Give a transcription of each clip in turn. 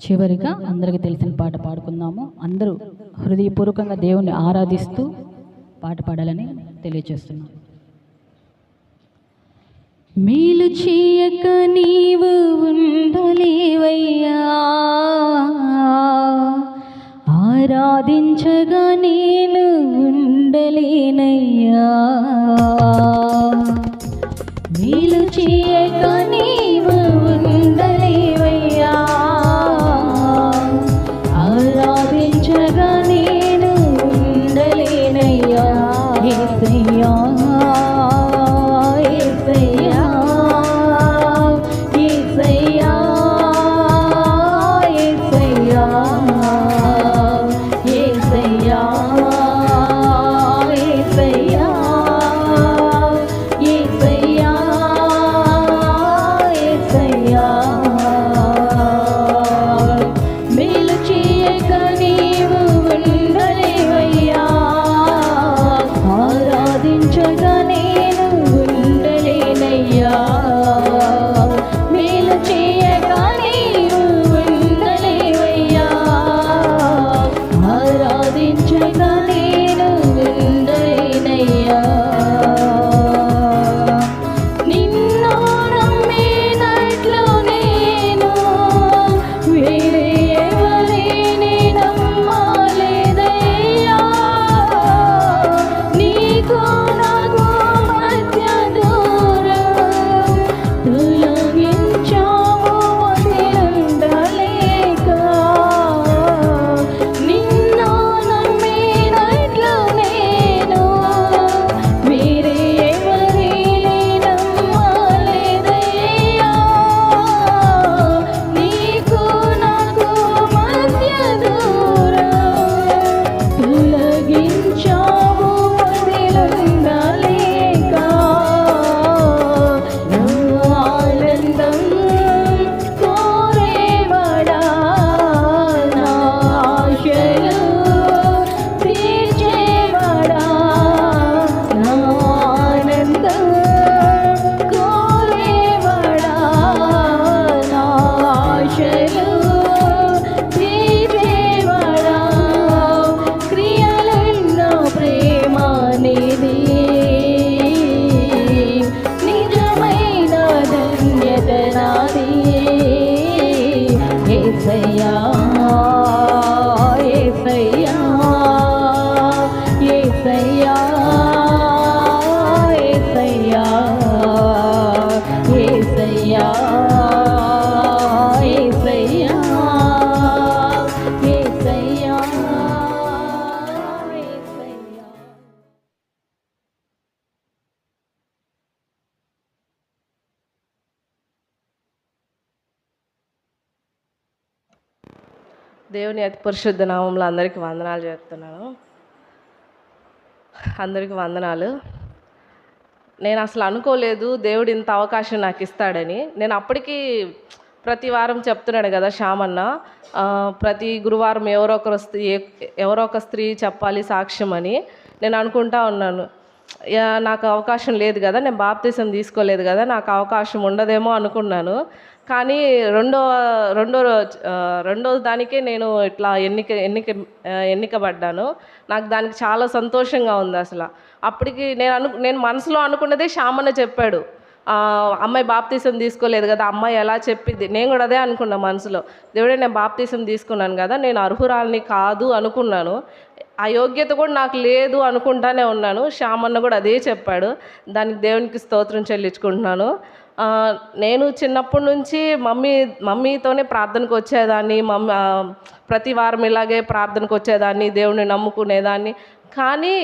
చివరిగా అందరికీ తెలిసిన పాట పాడుకుందాము. అందరూ హృదయపూర్వకంగా దేవుణ్ణి ఆరాధిస్తూ పాట పాడాలని తెలియజేస్తున్నాం. మేలు చేయక నీవు ఉండలేవయ్యా, ఆరాధించగా నేను ఉండలేనయ్యా. మేలు చేయక నీవు ఉండలేవయ్యా, ఆరాధించగా నేను ఉండలేనయ్యా. యేసయ్యా యేసయ్యా యేసయ్యా యేసయ్యా యేసయ్యా యేసయ్యా యేసయ్యా యేసయ్యా. మేలు చేయక నీవు ఉండలేవయ్యా, ఆరాధించగా నేను ఉండలేనయ్యా. మేలు చేయక నీవు ఉండలేవయ్యా, ఆరాధించగా నేను ఉండలేనయ్యా. నిన్ను నమ్మినట్లు నేను వేరే ఎవరిని నమ్మలేదయ్యా. నీకు నాకు మధ్య దూరం తొలగించావు వదిలుండలేక. నిన్ను నమ్మినట్లు నేను వేరే ఎవరిని నమ్మలేదయ్యా. నీకు నాకు మధ్య దూరం తొలగించావు వదిలుండలేక. నా ఆనందం కోరేవాడా, నా ఆశలు తీర్చేవాడా. నా ఆనందం కోరేవాడా, నా ఆశలు తీర్చేవాడా. క్రియలెన్నో ప్రేమ నీది, నిజమైన ధన్యత నాది. యేసయ్యా యేసయ్యా యేసయ్యా యేసయ్యా యేసయ్యా యేసయ్యా యేసయ్యా యేసయ్యా. దేవుని అతి పరిశుద్ధ నామంలో అందరికీ వందనాలు చెప్తున్నాను. అందరికీ వందనాలు. నేను అసలు అనుకోలేదు దేవుడు ఇంత అవకాశం నాకు ఇస్తాడని. నేను అప్పటికీ ప్రతి వారం చెప్తున్నాడు కదా శ్యామన్న, ప్రతి గురువారం ఎవరో ఒక స్త్రీ చెప్పాలి సాక్ష్యం అని నేను అనుకుంటా ఉన్నాను. నాకు అవకాశం లేదు కదా, నేను బాప్తిసం తీసుకోలేదు కదా, నాకు అవకాశం ఉండదేమో అనుకున్నాను. కానీ రెండో దానికే నేను ఇట్లా ఎన్నికబడ్డాను. నాకు దానికి చాలా సంతోషంగా ఉంది అసలు. అప్పటికి నేను మనసులో అనుకున్నదే శ్యామన్న చెప్పాడు, అమ్మాయి బాప్తీసం తీసుకోలేదు కదా, అమ్మాయి ఎలా చెప్పింది. నేను కూడా అదే అనుకున్నా మనసులో, దేవుడే నేను బాప్తీసం తీసుకున్నాను కదా, నేను అర్హురాల్ని కాదు అనుకున్నాను, ఆ యోగ్యత కూడా నాకు లేదు అనుకుంటానే ఉన్నాను. శ్యామన్న కూడా అదే చెప్పాడు. దానికి దేవునికి స్తోత్రం చెల్లించుకుంటున్నాను. నేను చిన్నప్పటి నుంచి మమ్మీతోనే ప్రార్థనకు వచ్చేదాన్ని. ప్రతి వారం ఇలాగే ప్రార్థనకు వచ్చేదాన్ని, దేవుణ్ణి నమ్ముకునేదాన్ని. కానీ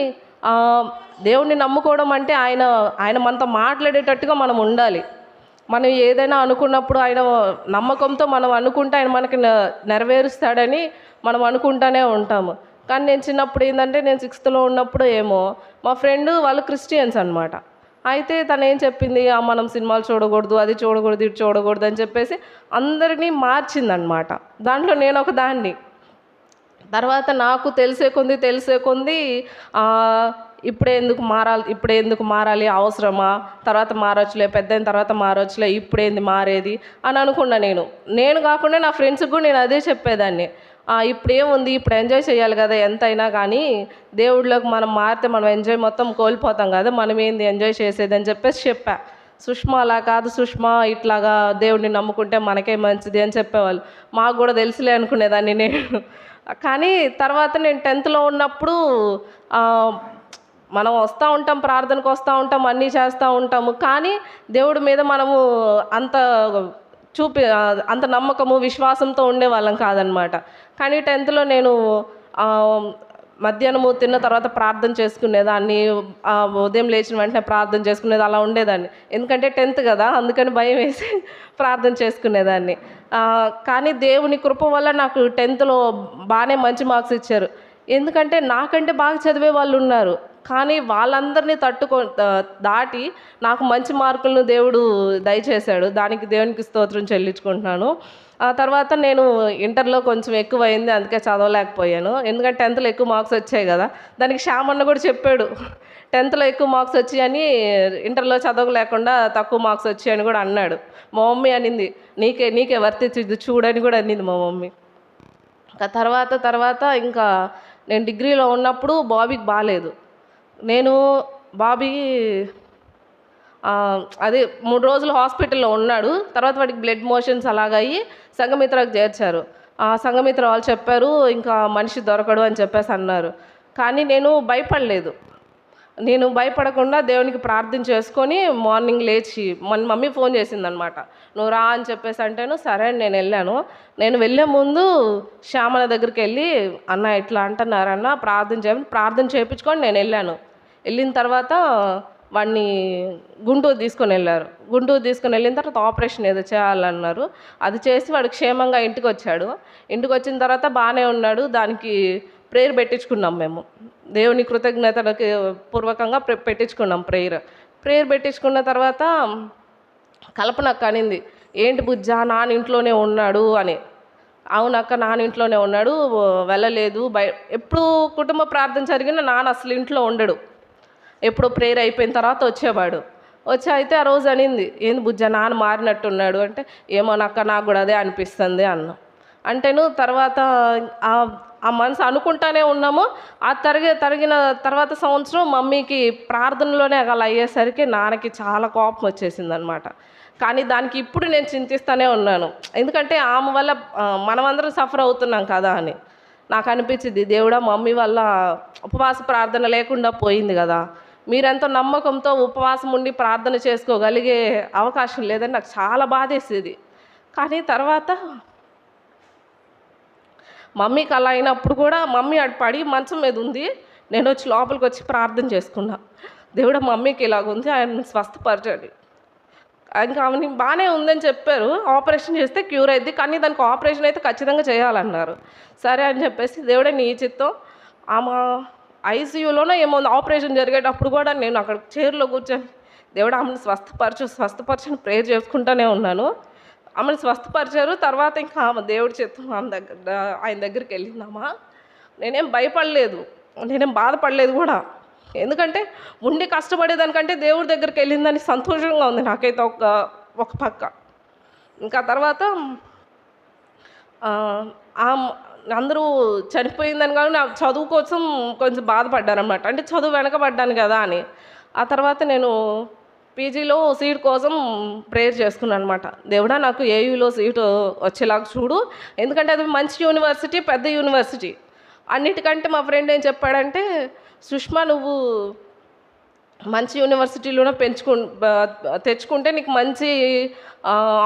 దేవుణ్ణి నమ్ముకోవడం అంటే ఆయన మనతో మాట్లాడేటట్టుగా మనం ఉండాలి. మనం ఏదైనా అనుకున్నప్పుడు ఆయన నమ్మకంతో మనం అనుకుంటే ఆయన మనకి నెరవేరుస్తాడని మనం అనుకుంటూనే ఉంటాము. కానీ నేను చిన్నప్పుడు ఏంటంటే, నేను 6th ఉన్నప్పుడు ఏమో మా ఫ్రెండ్ వాళ్ళు క్రిస్టియన్స్ అనమాట. అయితే తను ఏం చెప్పింది, మనం సినిమాలు చూడకూడదు, అది చూడకూడదు, ఇది చూడకూడదు అని చెప్పేసి అందరినీ మార్చిందనమాట. దాంట్లో నేను ఒక దాన్ని. తర్వాత నాకు తెలిసే కొంది ఇప్పుడే ఎందుకు మారాలి, అవసరమా, తర్వాత మారొచ్చులే, పెద్దయిన తర్వాత మారొచ్చులే, ఇప్పుడేంది మారేది అని అనుకున్నా. నేను కాకుండా నా ఫ్రెండ్స్కి కూడా నేను అదే చెప్పేదాన్ని. ఇప్పుడేముంది, ఇప్పుడు ఎంజాయ్ చేయాలి కదా ఎంతైనా కానీ, దేవుడిలోకి మనం మారితే మనం ఎంజాయ్ మొత్తం కోల్పోతాం కదా, మనం ఏంది ఎంజాయ్ చేసేది అని చెప్పా. సుష్మా అలా కాదు సుష్మా, ఇట్లాగా దేవుడిని నమ్ముకుంటే మనకే మంచిది అని చెప్పేవాళ్ళు. మాకు కూడా తెలుసులే అనుకునేదాన్ని నేను. కానీ తర్వాత నేను 10th ఉన్నప్పుడు మనం వస్తూ ఉంటాం, ప్రార్థనకు వస్తూ ఉంటాం, అన్నీ చేస్తూ ఉంటాము, కానీ దేవుడి మీద మనము అంత అంత నమ్మకము విశ్వాసంతో ఉండేవాళ్ళం కాదనమాట. కానీ 10th నేను మధ్యాహ్నము తిన్న తర్వాత ప్రార్థన చేసుకునేదాన్ని, ఉదయం లేచిన వెంటనే ప్రార్థన చేసుకునేది, అలా ఉండేదాన్ని. ఎందుకంటే 10th కదా, అందుకని భయం వేసి ప్రార్థన చేసుకునేదాన్ని. కానీ దేవుని కృప వల్ల నాకు 10th బాగానే మంచి మార్క్స్ ఇచ్చారు. ఎందుకంటే నాకంటే బాగా చదివే వాళ్ళు ఉన్నారు, కానీ వాళ్ళందరినీ దాటి నాకు మంచి మార్కులను దేవుడు దయచేశాడు. దానికి దేవునికి స్తోత్రం చెల్లించుకుంటున్నాను. ఆ తర్వాత నేను ఇంటర్లో కొంచెం ఎక్కువ అయింది, అందుకే చదవలేకపోయాను. ఎందుకంటే 10th ఎక్కువ మార్క్స్ వచ్చాయి కదా. దానికి శ్యామన్న కూడా చెప్పాడు, 10th ఎక్కువ మార్క్స్ వచ్చాయని, ఇంటర్లో చదవలేకుండా తక్కువ మార్క్స్ వచ్చాయని కూడా అన్నాడు. మా మమ్మీ అనింది, నీకే వర్తించింది చూడని కూడా అనింది మా మమ్మీ. ఇంకా తర్వాత ఇంకా నేను డిగ్రీలో ఉన్నప్పుడు బాబీకి బాగాలేదు. బాబీ అదే 3 రోజులు హాస్పిటల్లో ఉన్నాడు. తర్వాత వాడికి బ్లడ్ మోషన్స్ అలాగయ్యి సంఘమిత్రకు చేర్చారు. సంఘమిత్ర వాళ్ళు చెప్పారు, ఇంకా మనిషి దొరకడు అని చెప్పేసి అన్నారు. కానీ నేను భయపడకుండా దేవునికి ప్రార్థన చేసుకొని మార్నింగ్ లేచి, మన మమ్మీ ఫోన్ చేసిందనమాట, నువ్వు రా అని చెప్పేసి అంటేను సరే అని నేను వెళ్ళాను. నేను వెళ్ళే ముందు శ్యామల దగ్గరికి వెళ్ళి, అన్న ఇట్లా అంటున్నారన్న, ప్రార్థన చేయించుకొని నేను వెళ్ళాను. వెళ్ళిన తర్వాత వాడిని గుంటూరు తీసుకొని వెళ్ళిన తర్వాత ఆపరేషన్ ఏదో చేయాలన్నారు. అది చేసి వాడు క్షేమంగా ఇంటికి వచ్చాడు. ఇంటికి వచ్చిన తర్వాత బాగానే ఉన్నాడు. దానికి ప్రేయర్ పెట్టించుకున్నాం మేము, దేవుని కృతజ్ఞతలకి పూర్వకంగా పెట్టించుకున్నాం ప్రేయర్ పెట్టించుకున్న తర్వాత కల్పనక్క అనింది, ఏంటి బుజ్జా నాన్న ఇంట్లోనే ఉన్నాడు అని. అవునక్క నాన్న ఇంట్లోనే ఉన్నాడు, వెళ్ళలేదు. ఎప్పుడు కుటుంబ ప్రార్థన జరిగినా నాన్న అసలు ఇంట్లో ఉండడు, ఎప్పుడు ప్రేయర్ అయిపోయిన తర్వాత వచ్చేవాడు. అయితే ఆ రోజు అనింది, ఏంది బుజ్జా నాన్న మారినట్టున్నాడు అంటే, ఏమోనక్క నాకు కూడా అదే అనిపిస్తుంది అన్నా. అంటేను తర్వాత ఆ మనసు అనుకుంటానే ఉన్నాము. తరిగిన తర్వాత సంవత్సరం మమ్మీకి ప్రార్థనలోనే అలా అయ్యేసరికి నాన్నకి చాలా కోపం వచ్చేసింది అనమాట. కానీ దానికి ఇప్పుడు నేను చింతిస్తూనే ఉన్నాను, ఎందుకంటే ఆమె వల్ల మనమందరం సఫర్ అవుతున్నాం కదా అని నాకు అనిపించింది. దేవుడా, మమ్మీ వల్ల ఉపవాస ప్రార్థన లేకుండా పోయింది కదా, మీరెంతో నమ్మకంతో ఉపవాసం ఉండి ప్రార్థన చేసుకోగలిగే అవకాశం లేదని నాకు చాలా బాధేసేది. కానీ తర్వాత మమ్మీకి అలా అయినప్పుడు కూడా మమ్మీ అటు పడి మంచం మీద ఉంది, నేను వచ్చి లోపలికి వచ్చి ప్రార్థన చేసుకున్నా, దేవుడా మమ్మీకి ఇలాగుంది, ఆయన స్వస్థపరచండి. ఇంకా ఆమెని బాగానే ఉందని చెప్పారు, ఆపరేషన్ చేస్తే క్యూర్ అయింది, కానీ దానికి ఆపరేషన్ అయితే ఖచ్చితంగా చేయాలన్నారు. సరే అని చెప్పేసి దేవుడే నీ చిత్తం. ఆమె ఐసీయూలోనే ఏమో ఆపరేషన్ జరిగేటప్పుడు కూడా నేను అక్కడ చైర్లో కూర్చొని, దేవుడు ఆమెను స్వస్థపరచని ప్రేయర్ చేసుకుంటూనే ఉన్నాను. ఆమెను స్వస్థపరిచారు. తర్వాత ఇంకా ఆమె దేవుడి చిత్తం ఆయన దగ్గరికి వెళ్ళిందామా. నేనేం భయపడలేదు, నేనేం బాధపడలేదు కూడా, ఎందుకంటే ఉండి కష్టపడేదానికంటే దేవుడి దగ్గరికి వెళ్ళిందని సంతోషంగా ఉంది నాకైతే ఒక పక్క. ఇంకా తర్వాత అందరూ చనిపోయిందని కానీ నాకు చదువు కోసం కొంచెం బాధపడ్డారనమాట, అంటే చదువు వెనకబడ్డాను కదా అని. ఆ తర్వాత నేను పీజీలో సీట్ కోసం ప్రేయర్ చేసుకున్నాను అనమాట. దేవుడా నాకు ఏయూలో సీటు వచ్చేలాగా చూడు, ఎందుకంటే అది మంచి యూనివర్సిటీ, పెద్ద యూనివర్సిటీ. అన్నిటికంటే మా ఫ్రెండ్ ఏం చెప్పాడంటే, సుష్మా నువ్వు మంచి యూనివర్సిటీలోనే తెచ్చుకుంటే నీకు మంచి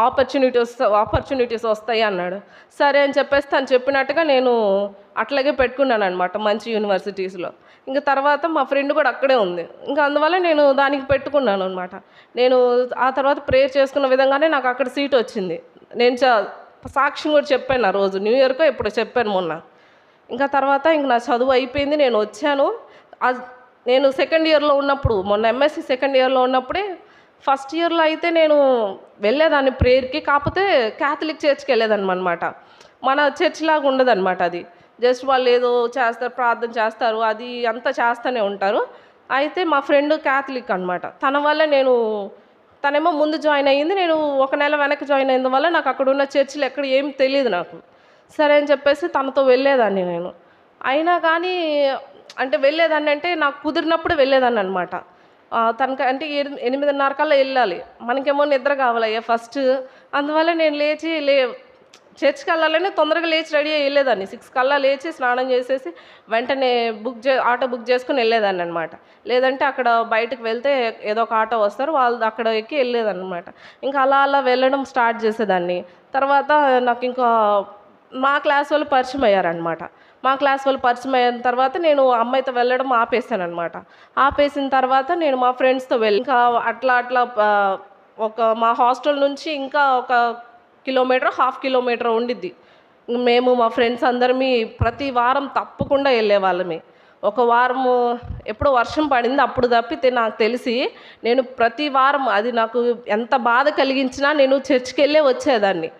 ఆపర్చునిటీస్ వస్తాయి అన్నాడు. సరే అని చెప్పేసి తను చెప్పినట్టుగా నేను అట్లాగే పెట్టుకున్నాను అనమాట మంచి యూనివర్సిటీస్లో. ఇంకా తర్వాత మా ఫ్రెండ్ కూడా అక్కడే ఉంది, ఇంకా అందువల్ల నేను దానికి పెట్టుకున్నాను అనమాట. నేను ఆ తర్వాత ప్రేయర్ చేసుకున్న విధంగానే నాకు అక్కడ సీట్ వచ్చింది. నేను సాక్ష్యం కూడా చెప్పాను ఆ రోజు, న్యూ ఇయర్కో ఎప్పుడు చెప్పాను మొన్న. ఇంకా తర్వాత ఇంక నా చదువు అయిపోయింది, నేను వచ్చాను. నేను సెకండ్ ఇయర్లో ఉన్నప్పుడు, మొన్న ఎంఎస్సి సెకండ్ ఇయర్లో ఉన్నప్పుడే, ఫస్ట్ ఇయర్లో అయితే నేను వెళ్ళేదాన్ని ప్రేయర్కి, కాకపోతే క్యాథలిక్ చర్చ్కి వెళ్ళేదాన్ని అనమాట. మన చర్చ్ లాగా ఉండదన్నమాట అది, జస్ట్ వాళ్ళు ఏదో చేస్తారు, ప్రార్థన చేస్తారు, అది అంతా చేస్తూనే ఉంటారు. అయితే మా ఫ్రెండ్ క్యాథలిక్ అనమాట. తన వల్ల నేను తనేమో ముందు జాయిన్ అయ్యింది. నేను ఒక నెల వెనక్కి జాయిన్ అయిన వల్ల నాకు అక్కడ ఉన్న చర్చిలు ఎక్కడ ఏం తెలీదు నాకు. సరే అని చెప్పేసి తనతో వెళ్ళేదాన్ని నేను. అయినా కానీ అంటే వెళ్ళేదాన్ని అంటే నాకు కుదిరినప్పుడు వెళ్ళేదాన్ని అనమాట. తనకి అంటే 8:30 కల్లా వెళ్ళాలి. మనకేమో నిద్ర కావాలయ్యా ఫస్ట్. అందువల్ల నేను లేచి చర్చ్‌కి వెళ్ళాలని తొందరగా లేచి రెడీ అయ్యి వెళ్ళేదాన్ని. 6 కల్లా లేచి స్నానం చేసేసి వెంటనే ఆటో బుక్ చేసుకొని వెళ్ళేదాన్ని అనమాట. లేదంటే అక్కడ బయటకు వెళ్తే ఏదో ఒక ఆటో వస్తారు, వాళ్ళు అక్కడ ఎక్కి వెళ్ళేదన్నమాట. ఇంకా అలా అలా వెళ్ళడం స్టార్ట్ చేసేదాన్ని. తర్వాత నాకు ఇంకా మా క్లాస్ వాళ్ళు పరిచయం అయ్యారనమాట. మా క్లాస్ వాళ్ళు పరిచయం అయిన తర్వాత నేను అమ్మాయితో వెళ్ళడం ఆపేసాననమాట. ఆపేసిన తర్వాత నేను మా ఫ్రెండ్స్‌తో ఇంకా అట్లా అట్లా ఒక మా హాస్టల్ నుంచి ఇంకా ఒక కిలోమీటర్, హాఫ్ కిలోమీటర్ ఉండిద్ది. మేము మా ఫ్రెండ్స్ అందరమీ ప్రతి వారం తప్పకుండా వెళ్ళేవాళ్ళమే. ఒక వారము ఎప్పుడో వర్షం పడింది అప్పుడు తప్పితే నాకు తెలిసి నేను ప్రతి వారం అది నాకు ఎంత బాధ కలిగించినా నేను చర్చ్‌కెళ్ళే వచ్చేదాన్ని.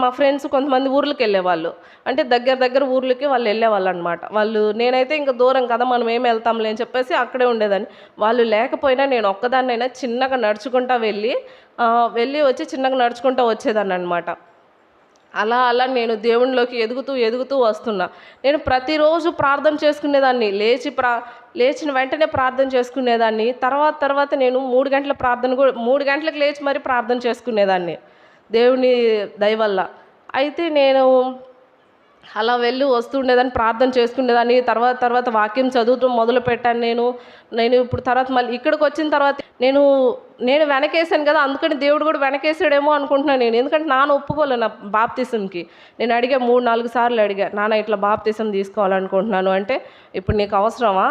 మా ఫ్రెండ్స్ కొంతమంది ఊర్లకు వెళ్ళేవాళ్ళు. అంటే దగ్గర దగ్గర ఊర్లకి వాళ్ళు వెళ్ళేవాళ్ళు అనమాట. నేనైతే ఇంకా దూరం కదా మనం ఏమి వెళ్తాంలే అని చెప్పేసి అక్కడే ఉండేదాన్ని. వాళ్ళు లేకపోయినా నేను ఒక్కదాన్నైనా చిన్నగా నడుచుకుంటా వెళ్ళి వచ్చి చిన్నగా నడుచుకుంటూ వచ్చేదాన్ని అనమాట. అలా అలా నేను దేవునిలోకి ఎదుగుతూ ఎదుగుతూ వస్తున్నా. నేను ప్రతిరోజు ప్రార్థన చేసుకునేదాన్ని. లేచిన వెంటనే ప్రార్థన చేసుకునేదాన్ని. తర్వాత నేను 3 గంటల ప్రార్థన 3 గంటలకు లేచి మరీ ప్రార్థన చేసుకునేదాన్ని దేవుని దయ వల్ల. అయితే నేను అలా వెళ్ళి వస్తుండేదాన్ని, ప్రార్థన చేసుకునేదాన్ని. తర్వాత వాక్యం చదువుతూ మొదలుపెట్టాను నేను ఇప్పుడు తర్వాత మళ్ళీ ఇక్కడికి వచ్చిన తర్వాత నేను వెనకేసాను కదా, అందుకని దేవుడు కూడా వెనకేసాడేమో అనుకుంటున్నాను నేను. ఎందుకంటే నాన్న ఒప్పుకోలే నా బాప్తిజంకి. నేను అడిగా 3-4 సార్లు అడిగా, నాన్న ఇట్లా బాప్తిజం తీసుకోవాలనుకుంటున్నాను అంటే, ఇప్పుడు నీకు అవసరమా,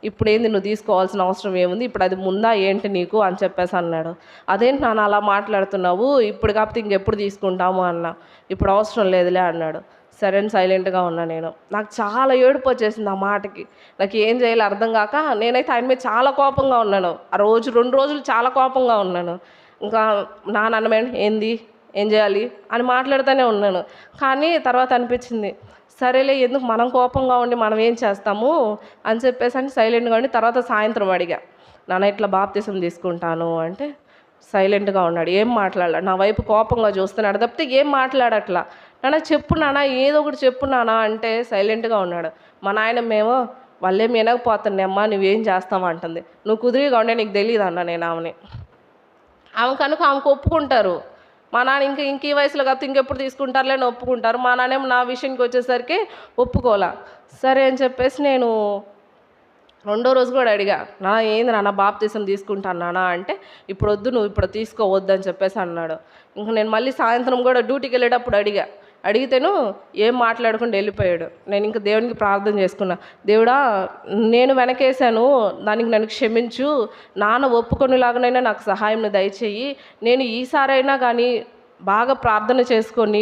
ఇప్పుడు ఏంది నువ్వు తీసుకోవాల్సిన అవసరం ఏముంది, ఇప్పుడు అది ముందా ఏంటి నీకు అని చెప్పేసి అన్నాడు. అదేంటి నాన్న అలా మాట్లాడుతున్నావు, ఇప్పుడు కాకపోతే ఇంకెప్పుడు తీసుకుంటాము అన్న. ఇప్పుడు అవసరం లేదులే అన్నాడు. సరే అని సైలెంట్గా ఉన్నా నేను. నాకు చాలా ఏడుపు వచ్చేసింది ఆ మాటకి. నాకు ఏం చేయాలో అర్థం కాక నేనైతే ఆయన మీద చాలా కోపంగా ఉన్నాను. ఆ 2 రోజులు చాలా కోపంగా ఉన్నాను. ఇంకా నాన్న అన్నమేంటి ఏంది ఏం చేయాలి అని మాట్లాడుతూనే ఉన్నాను. కానీ తర్వాత అనిపించింది, సరేలే ఎందుకు మనం కోపంగా ఉండి మనం ఏం చేస్తాము అని చెప్పేసి అని సైలెంట్గా ఉండి తర్వాత సాయంత్రం అడిగా, నాన్న ఇట్లా బాప్తిసం తీసుకుంటాను అంటే సైలెంట్గా ఉన్నాడు. ఏం మాట్లాడలే. నా వైపు కోపంగా చూస్తున్నాడు తప్పితే ఏం మాట్లాడట్లా. నాన్న చెప్పు నాన్న ఏదో ఒకటి చెప్పు నాన్న అంటే సైలెంట్గా ఉన్నాడు. మా నాయనమ్మేమో వాళ్ళేం వినకపోతున్నాయి అమ్మా నువ్వేం చేస్తావా అంటుంది. నువ్వు కుదిరిగా ఉండే నీకు తెలియదు అన్న నేను ఆమె కనుక ఆమెకు ఒప్పుకుంటారు. మా నాన్న ఇంక ఈ వయసులో కాకపోతే ఇంకెప్పుడు తీసుకుంటారులే అని ఒప్పుకుంటారు. మా నాన్నేమో నా విషయానికి వచ్చేసరికి ఒప్పుకోలే. సరే అని చెప్పేసి నేను రెండో రోజు కూడా అడిగా, నాన్న ఏంది నాన్న బాప్తిసం తీసుకుంటాను నాన్న అంటే, ఇప్పుడు వద్దు నువ్వు ఇప్పుడు తీసుకోవద్దు అని చెప్పేసి అన్నాడు. ఇంక నేను మళ్ళీ సాయంత్రం కూడా డ్యూటీకి వెళ్ళేటప్పుడు అడిగితేను ఏం మాట్లాడకుండా వెళ్ళిపోయాడు. నేను ఇంక దేవునికి ప్రార్థన చేసుకున్నా, దేవుడా నేను వెనకేసాను, దానికి నన్ను క్షమించు, నాన్న ఒప్పుకొనేలాగానైనా నాకు సహాయం దయచేయి, నేను ఈసారైనా కానీ బాగా ప్రార్థన చేసుకొని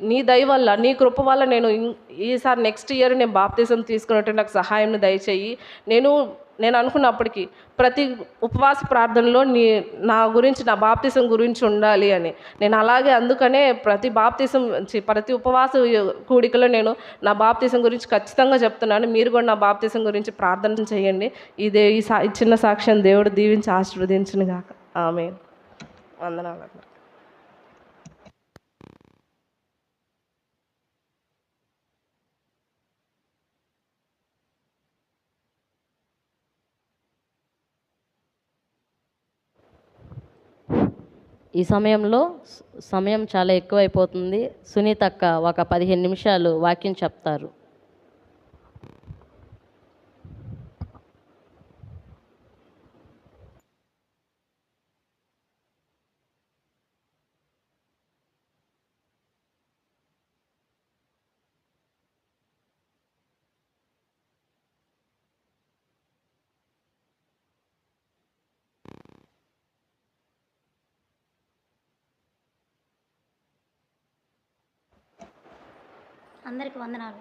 నీ దయ వల్ల నీ కృప వల్ల నేను ఈసారి నెక్స్ట్ ఇయర్ నేను బాప్తిజం తీసుకున్నట్టు నాకు సహాయం దయచేయి. నేను అనుకున్నప్పటికీ ప్రతి ఉపవాస ప్రార్థనలో నా గురించి నా బాప్తిజం గురించి ఉండాలి అని నేను అలాగే అందుకనే ప్రతి ఉపవాస కూడికలో నేను నా బాప్తిజం గురించి ఖచ్చితంగా చెప్తున్నాను. మీరు కూడా నా బాప్తిజం గురించి ప్రార్థన చేయండి. ఈ చిన్న సాక్ష్యం దేవుడు దీవించి ఆశీర్వదించును గాక. ఆమేన్. వందనాలు. ఈ సమయం చాలా ఎక్కువైపోతుంది. సునీత అక్క ఒక 15 నిమిషాలు వాక్యం చెప్తారు. అందరికి వందనాలు.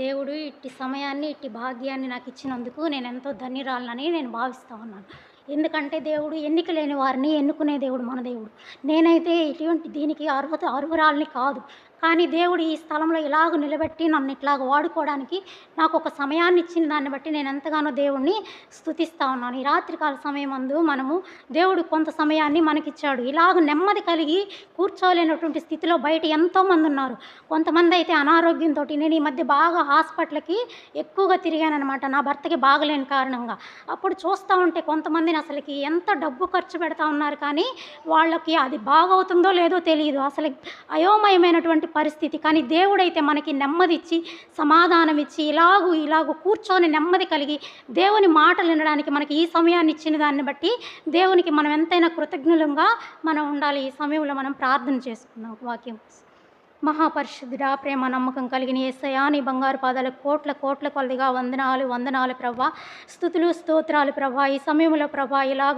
దేవుడు ఇట్టి సమయాన్ని ఇట్టి భాగ్యాన్ని నాకు ఇచ్చినందుకు నేను ఎంతో ధన్యురాలనని నేను భావిస్తూ ఉన్నాను. ఎందుకంటే దేవుడు ఎన్నిక లేని వారిని ఎన్నుకునే దేవుడు మన దేవుడు. నేనైతే ఇటువంటి దీనికి అర్హురాలిని కాదు. కానీ దేవుడు ఈ స్థలంలో ఇలాగ నిలబెట్టి నన్ను ఇట్లాగ వాడుకోవడానికి నాకు ఒక సమయాన్ని ఇచ్చిన దాన్ని బట్టి నేను ఎంతగానో దేవుణ్ణి స్తుతిస్తూ ఉన్నాను. ఈ రాత్రికాల సమయమందు మనము దేవుడు కొంత సమయాన్ని మనకిచ్చాడు. ఇలాగ నెమ్మది కలిగి కూర్చోలేనటువంటి స్థితిలో బయట ఎంతోమంది ఉన్నారు. కొంతమంది అయితే అనారోగ్యంతో, నేను ఈ మధ్య బాగా హాస్పిటల్కి ఎక్కువగా తిరిగానమాట నా భర్తకి బాగలేని కారణంగా. అప్పుడు చూస్తూ ఉంటే కొంతమందిని అసలుకి ఎంత డబ్బు ఖర్చు పెడతా ఉన్నారు, కానీ వాళ్ళకి అది బాగవుతుందో లేదో తెలియదు. అసలు అయోమయమైనటువంటి పరిస్థితి. కానీ దేవుడైతే మనకి నెమ్మది ఇచ్చి సమాధానం ఇచ్చి ఇలాగూ కూర్చొని నెమ్మది కలిగి దేవుని మాటలు వినడానికి మనకి ఈ సమయాన్ని ఇచ్చిన దాన్ని బట్టి దేవునికి మనం ఎంతైనా కృతజ్ఞులంగా మనం ఉండాలి. ఈ సమయంలో మనం ప్రార్థన చేసుకుందాం. వాక్యం మహాపరిశుద్ధుడా, ప్రేమ నమ్మకం కలిగిన యేసయ్యా, నీ బంగారు పాదాలకు కోట్ల కొలదిగా వందనాలు ప్రభా. స్తుతులు స్తోత్రాలు ప్రభా. ఈ సమయంలో ప్రభా ఇలాగ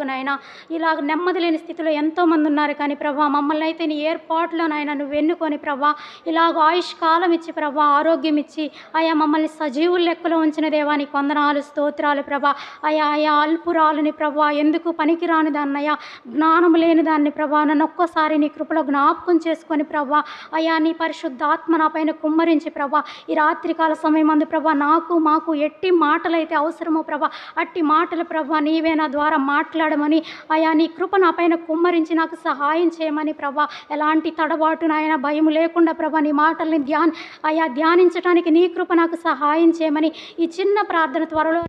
నెమ్మది లేని స్థితిలో ఎంతోమంది ఉన్నారు, కానీ ప్రభా మమ్మల్ని అయితే నీ ఏర్పాటులోనైనా నువ్వు ఎన్నుకొని ప్రభా ఇలాగ ఆయుష్కాలం ఇచ్చి ప్రభా ఆరోగ్యం ఇచ్చి అయా మమ్మల్ని సజీవుల లెక్కలో ఉంచిన దేవానికి వందనాలు స్తోత్రాలు ప్రభా. అయా అల్పురాలుని ప్రభా, ఎందుకు పనికిరాని దాన్నయ్యా, జ్ఞానం లేని దాన్ని ప్రభా, నన్ను ఒక్కసారి నీ కృపలో జ్ఞాపకం చేసుకొని ప్రభా అయా నీ పరిశుద్ధాత్మ నా పైన కుమ్మరించి ప్రభా ఈ రాత్రికాల సమయం అందు ప్రభా మాకు ఎట్టి మాటలైతే అవసరమో ప్రభా అట్టి మాటలు ప్రభా నీవే నా ద్వారా మాట్లాడమని అయా నీ కృప నా పైన కుమ్మరించి నాకు సహాయం చేయమని ప్రభా, ఎలాంటి తడబాటు నాయన భయం లేకుండా ప్రభా నీ మాటల్ని ధ్యానించడానికి నీ కృప నాకు సహాయం చేయమని ఈ చిన్న ప్రార్థన త్వరలో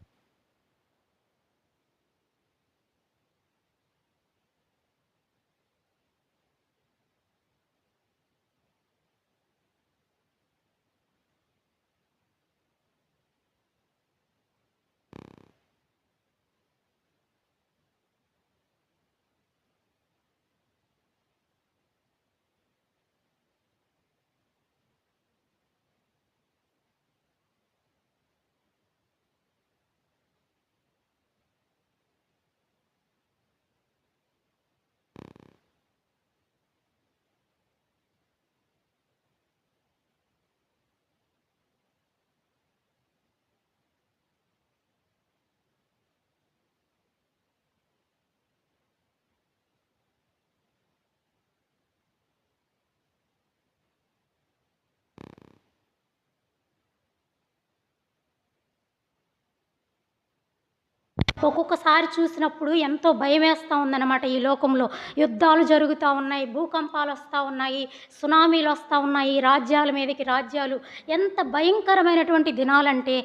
ఒక్కొక్కసారి చూసినప్పుడు ఎంతో భయం వేస్తూ ఉందన్నమాట. ఈ లోకంలో యుద్ధాలు జరుగుతూ ఉన్నాయి, భూకంపాలు వస్తూ ఉన్నాయి, సునామీలు వస్తూ ఉన్నాయి, రాజ్యాల మీదకి రాజ్యాలు. ఎంత భయంకరమైనటువంటి దినాలంటే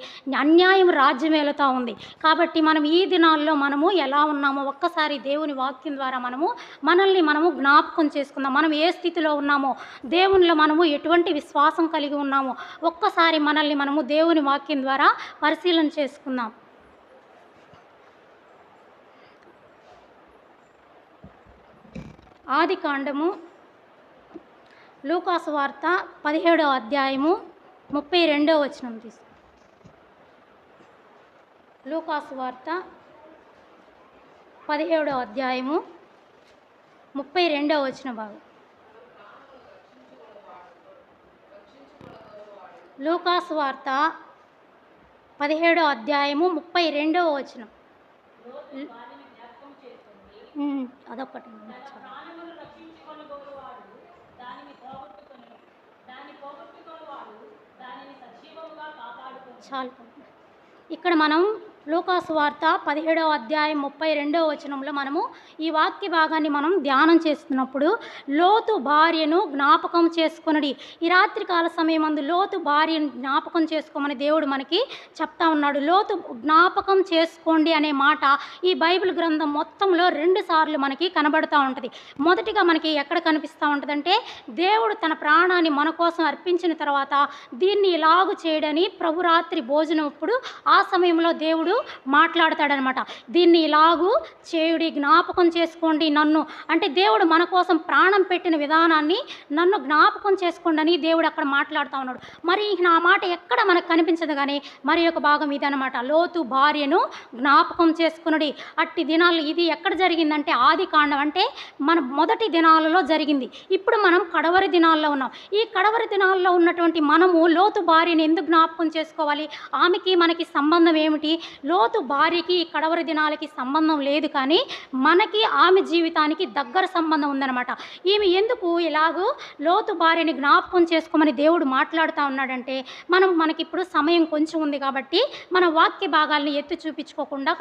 అన్యాయం రాజ్యం ఏలుతూ ఉంది. కాబట్టి మనం ఈ దినాల్లో మనము ఎలా ఉన్నామో ఒక్కసారి దేవుని వాక్యం ద్వారా మనల్ని జ్ఞాపకం చేసుకుందాం. మనం ఏ స్థితిలో ఉన్నామో, దేవునిలో మనము ఎటువంటి విశ్వాసం కలిగి ఉన్నామో ఒక్కసారి మనల్ని మనము దేవుని వాక్యం ద్వారా పరిశీలన చేసుకుందాం. ఆది కాండము లూకాసు వార్త 17వ అధ్యాయము 32వ వచనం తీసు. లూకాసు వార్త 17వ అధ్యాయము 32వ వచనం భాగం. లూకాసు వార్త 17వ అధ్యాయము 32వ వచనం. అదొక్కటి చాలు. ఇక్కడ మనం లూకాసు వార్త 17వ అధ్యాయం 32వ వచనంలో మనము ఈ వాక్య భాగాన్ని మనం ధ్యానం చేస్తున్నప్పుడు లోతు భార్యను జ్ఞాపకం చేసుకొనడి. ఈ రాత్రికాల సమయం అందు లోతు భార్యను జ్ఞాపకం చేసుకోమని దేవుడు మనకి చెప్తా ఉన్నాడు. లోతు జ్ఞాపకం చేసుకోండి అనే మాట ఈ బైబిల్ గ్రంథం మొత్తంలో 2 సార్లు మనకి కనబడుతూ ఉంటుంది. మొదటిగా మనకి ఎక్కడ కనిపిస్తూ ఉంటుందంటే, దేవుడు తన ప్రాణాన్ని మన కోసం అర్పించిన తర్వాత దీన్ని ఇలాగు చేయడని ప్రభురాత్రి భోజనం అప్పుడు ఆ సమయంలో దేవుడు మాట్లాడతాడనమాట. దీన్ని ఇలాగూ చేయుడి, జ్ఞాపకం చేసుకోండి నన్ను. అంటే దేవుడు మన కోసం ప్రాణం పెట్టిన విధానాన్ని నన్ను జ్ఞాపకం చేసుకోండి అని దేవుడు అక్కడ మాట్లాడుతూ ఉన్నాడు. మరి నా మాట ఎక్కడ మనకు కనిపించదు, కానీ మరి ఒక భాగం ఇదనమాట. లోతు భార్యను జ్ఞాపకం చేసుకున్నది. అట్టి దినాలు ఇది ఎక్కడ జరిగిందంటే ఆది కాండం, అంటే మన మొదటి దినాలలో జరిగింది. ఇప్పుడు మనం కడవరి దినాల్లో ఉన్నాం. ఈ కడవరి దినాల్లో ఉన్నటువంటి మనము లోతు భార్యను ఎందుకు జ్ఞాపకం చేసుకోవాలి? ఆమెకి మనకి సంబంధం ఏమిటి? లోతు భార్యకి ఈ కడవరి దినాలకి సంబంధం లేదు, కానీ మనకి ఆమె జీవితానికి దగ్గర సంబంధం ఉందన్నమాట. ఈమె ఎందుకు ఇలాగూ లోతు భార్యని జ్ఞాపకం చేసుకోమని దేవుడు మాట్లాడుతూ ఉన్నాడంటే, మనకిప్పుడు సమయం కొంచెం ఉంది కాబట్టి మన వాక్య భాగాల్ని ఎత్తి చూపించుకోకుండా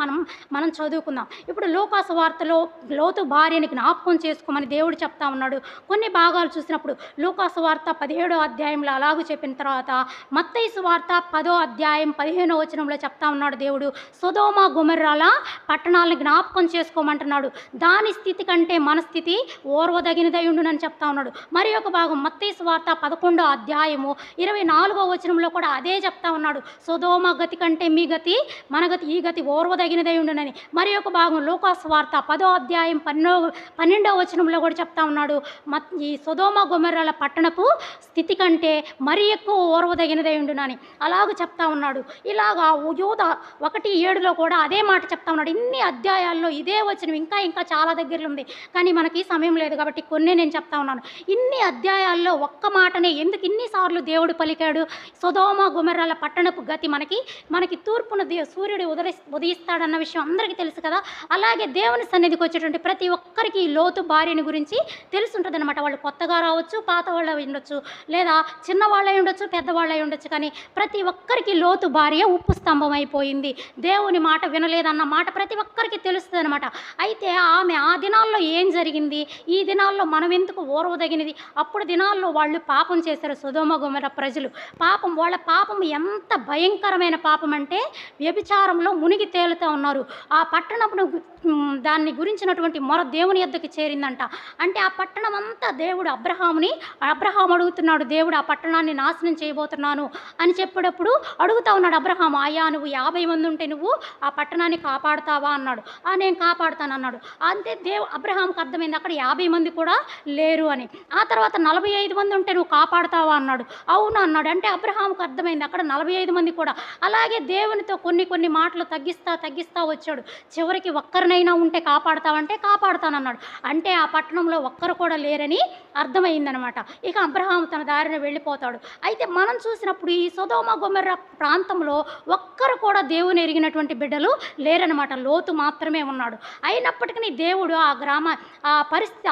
మనం చదువుకుందాం. ఇప్పుడు లూకాసు వార్తలో లోతు భార్యని జ్ఞాపకం చేసుకోమని దేవుడు చెప్తా ఉన్నాడు. కొన్ని భాగాలు చూసినప్పుడు లూకాసు వార్త 17వ అధ్యాయంలో అలాగూ చెప్పిన తర్వాత మత్తయి సువార్త 10వ అధ్యాయం 15వ వచనంలో చెప్తా ఉన్నాడు దేవుడు, సొదొమ గొమొర్రాల పట్టణాలను జ్ఞాపకం చేసుకోమంటున్నాడు. దాని స్థితి కంటే మన స్థితి ఓర్వదగినదై ఉండునని చెప్తా ఉన్నాడు. మరి ఒక భాగం మత్తయి సువార్త 11వ అధ్యాయము 24వ వచనంలో కూడా అదే చెప్తా ఉన్నాడు, సొదొమ గతి కంటే మీ గతి మన గతి, ఈ గతి ఓర్వదగినదై ఉండునని. మరి ఒక భాగం లూకాసు వార్త 10వ అధ్యాయం 12వ వచనంలో కూడా చెప్తా ఉన్నాడు, ఈ సొదొమ గొమొర్రాల పట్టణపు స్థితి కంటే మరీ ఎక్కువ ఓర్వదగినదై ఉండునని అలాగ చెప్తా ఉన్నాడు. ఇలాగా యూద 1:7లో కూడా అదే మాట చెప్తా ఉన్నాడు. ఇన్ని అధ్యాయాల్లో ఇదే వచనం ఇంకా చాలా దగ్గరలో ఉంది, కానీ మనకి సమయం లేదు కాబట్టి కొన్నే నేను చెప్తా ఉన్నాను. ఇన్ని అధ్యాయాల్లో ఒక్క మాటనే ఎందుకు ఇన్నిసార్లు దేవుడు పలికాడు? సొదొమ గొమొర్రాల పట్టణపు గతి మనకి తూర్పున సూర్యుడు ఉదయిస్తాడన్న విషయం అందరికీ తెలుసు కదా. అలాగే దేవుని సన్నిధికి వచ్చేటువంటి ప్రతి ఒక్కరికి లోతు భార్యని గురించి తెలుసుంటుంది అనమాట. వాళ్ళు కొత్తగా రావచ్చు, పాత వాళ్ళు ఉండొచ్చు, లేదా చిన్నవాళ్ళై ఉండొచ్చు, పెద్దవాళ్ళై ఉండొచ్చు, కానీ ప్రతి ఒక్కరికి లోతు భార్య ఉప్పు స్తంభం అయిపోయింది, దేవుని మాట వినలేదన్న మాట ప్రతి ఒక్కరికి తెలుస్తుంది అనమాట. అయితే ఆమె ఆ దినాల్లో ఏం జరిగింది, ఈ దినాల్లో మనం ఎందుకు ఓర్వదగినది? అప్పుడు దినాల్లో వాళ్ళు పాపం చేశారు సొదొమ గొమొర్రా ప్రజలు. వాళ్ళ పాపం ఎంత భయంకరమైన పాపం అంటే వ్యభిచారంలో మునిగి తేలుతూ ఉన్నారు. ఆ పట్టణమును దాన్ని గురించినటువంటి మొర దేవుని యొద్దకు చేరిందంట. అంటే ఆ పట్టణం అంతా దేవుడు అబ్రహాం అడుగుతున్నాడు, దేవుడు ఆ పట్టణాన్ని నాశనం చేయబోతున్నాను అని చెప్పేటప్పుడు అడుగుతా ఉన్నాడు అబ్రహాం, అయ్యా నువ్వు 50 మంది ఉంటే నువ్వు ఆ పట్టణాన్ని కాపాడుతావా అన్నాడు. నేను కాపాడుతాను అన్నాడు. అంతే అబ్రహాంకి అర్థమైంది అక్కడ 50 మంది కూడా లేరు అని. ఆ తర్వాత 45 మంది ఉంటే నువ్వు కాపాడుతావా అన్నాడు. అవును అన్నాడు. అంటే అబ్రహాంకి అర్థమైంది అక్కడ 45 మంది కూడా. అలాగే దేవునితో కొన్ని మాటలు తగ్గిస్తా వచ్చాడు. చివరికి ఒక్కరినైనా ఉంటే కాపాడుతావంటే కాపాడుతానన్నాడు. అంటే ఆ పట్టణంలో ఒక్కరు కూడా లేరని అర్థమైందనమాట. ఇక అబ్రహాం తన దారిన వెళ్ళిపోతాడు. అయితే మనం చూసినప్పుడు ఈ సొదొమ గొమొర్రా ప్రాంతంలో ఒక్కరు కూడా దేవుని ఎరిగినటువంటి బిడ్డలు లేరనమాట. లోతు మాత్రమే ఉన్నాడు. అయినప్పటికీ దేవుడు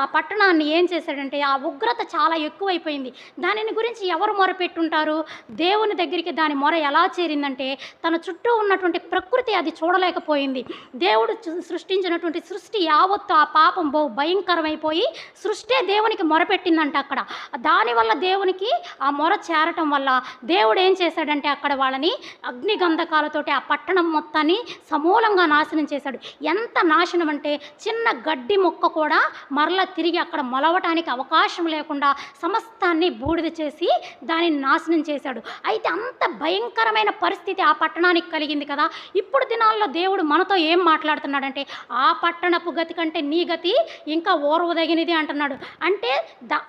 ఆ పట్టణాన్ని ఏం చేశాడంటే, ఆ ఉగ్రత చాలా ఎక్కువైపోయింది. దానిని గురించి ఎవరు మొరపెట్టుంటారు? దేవుని దగ్గరికి దాని మొర ఎలా చేరిందంటే, తన చుట్టూ ఉన్నటువంటి ప్రకృతి అది చూడలేకపోయింది. దేవుడు సృష్టించినటువంటి సృష్టి యావత్తు ఆ పాపం భయంకరమైపోయి సృష్టి దేవునికి మొరపెట్టిందంట అక్కడ. దానివల్ల దేవునికి ఆ మొర చేరటం వల్ల దేవుడు ఏం చేశాడంటే అక్కడ వాళ్ళని అగ్నిగంధకాలతోటి ఆ పట్టణం మొత్తాన్ని సమూలంగా నాశనం చేశాడు. ఎంత నాశనం అంటే చిన్న గడ్డి మొక్క కూడా మరలా తిరిగి అక్కడ మొలవటానికి అవకాశం లేకుండా సమస్తాన్ని బూడిద చేసి దానిని నాశనం చేశాడు. అయితే అంత భయంకరమైన పరిస్థితి ఆ పట్టణానికి కలిగింది కదా. ఇప్పుడు దినాల్లో దేవుడు మనతో ఏం మాట్లాడుతున్నాడంటే, ఆ పట్టణపు గతి కంటే నీ గతి ఇంకా ఓర్వదగినది అంటున్నాడు. అంటే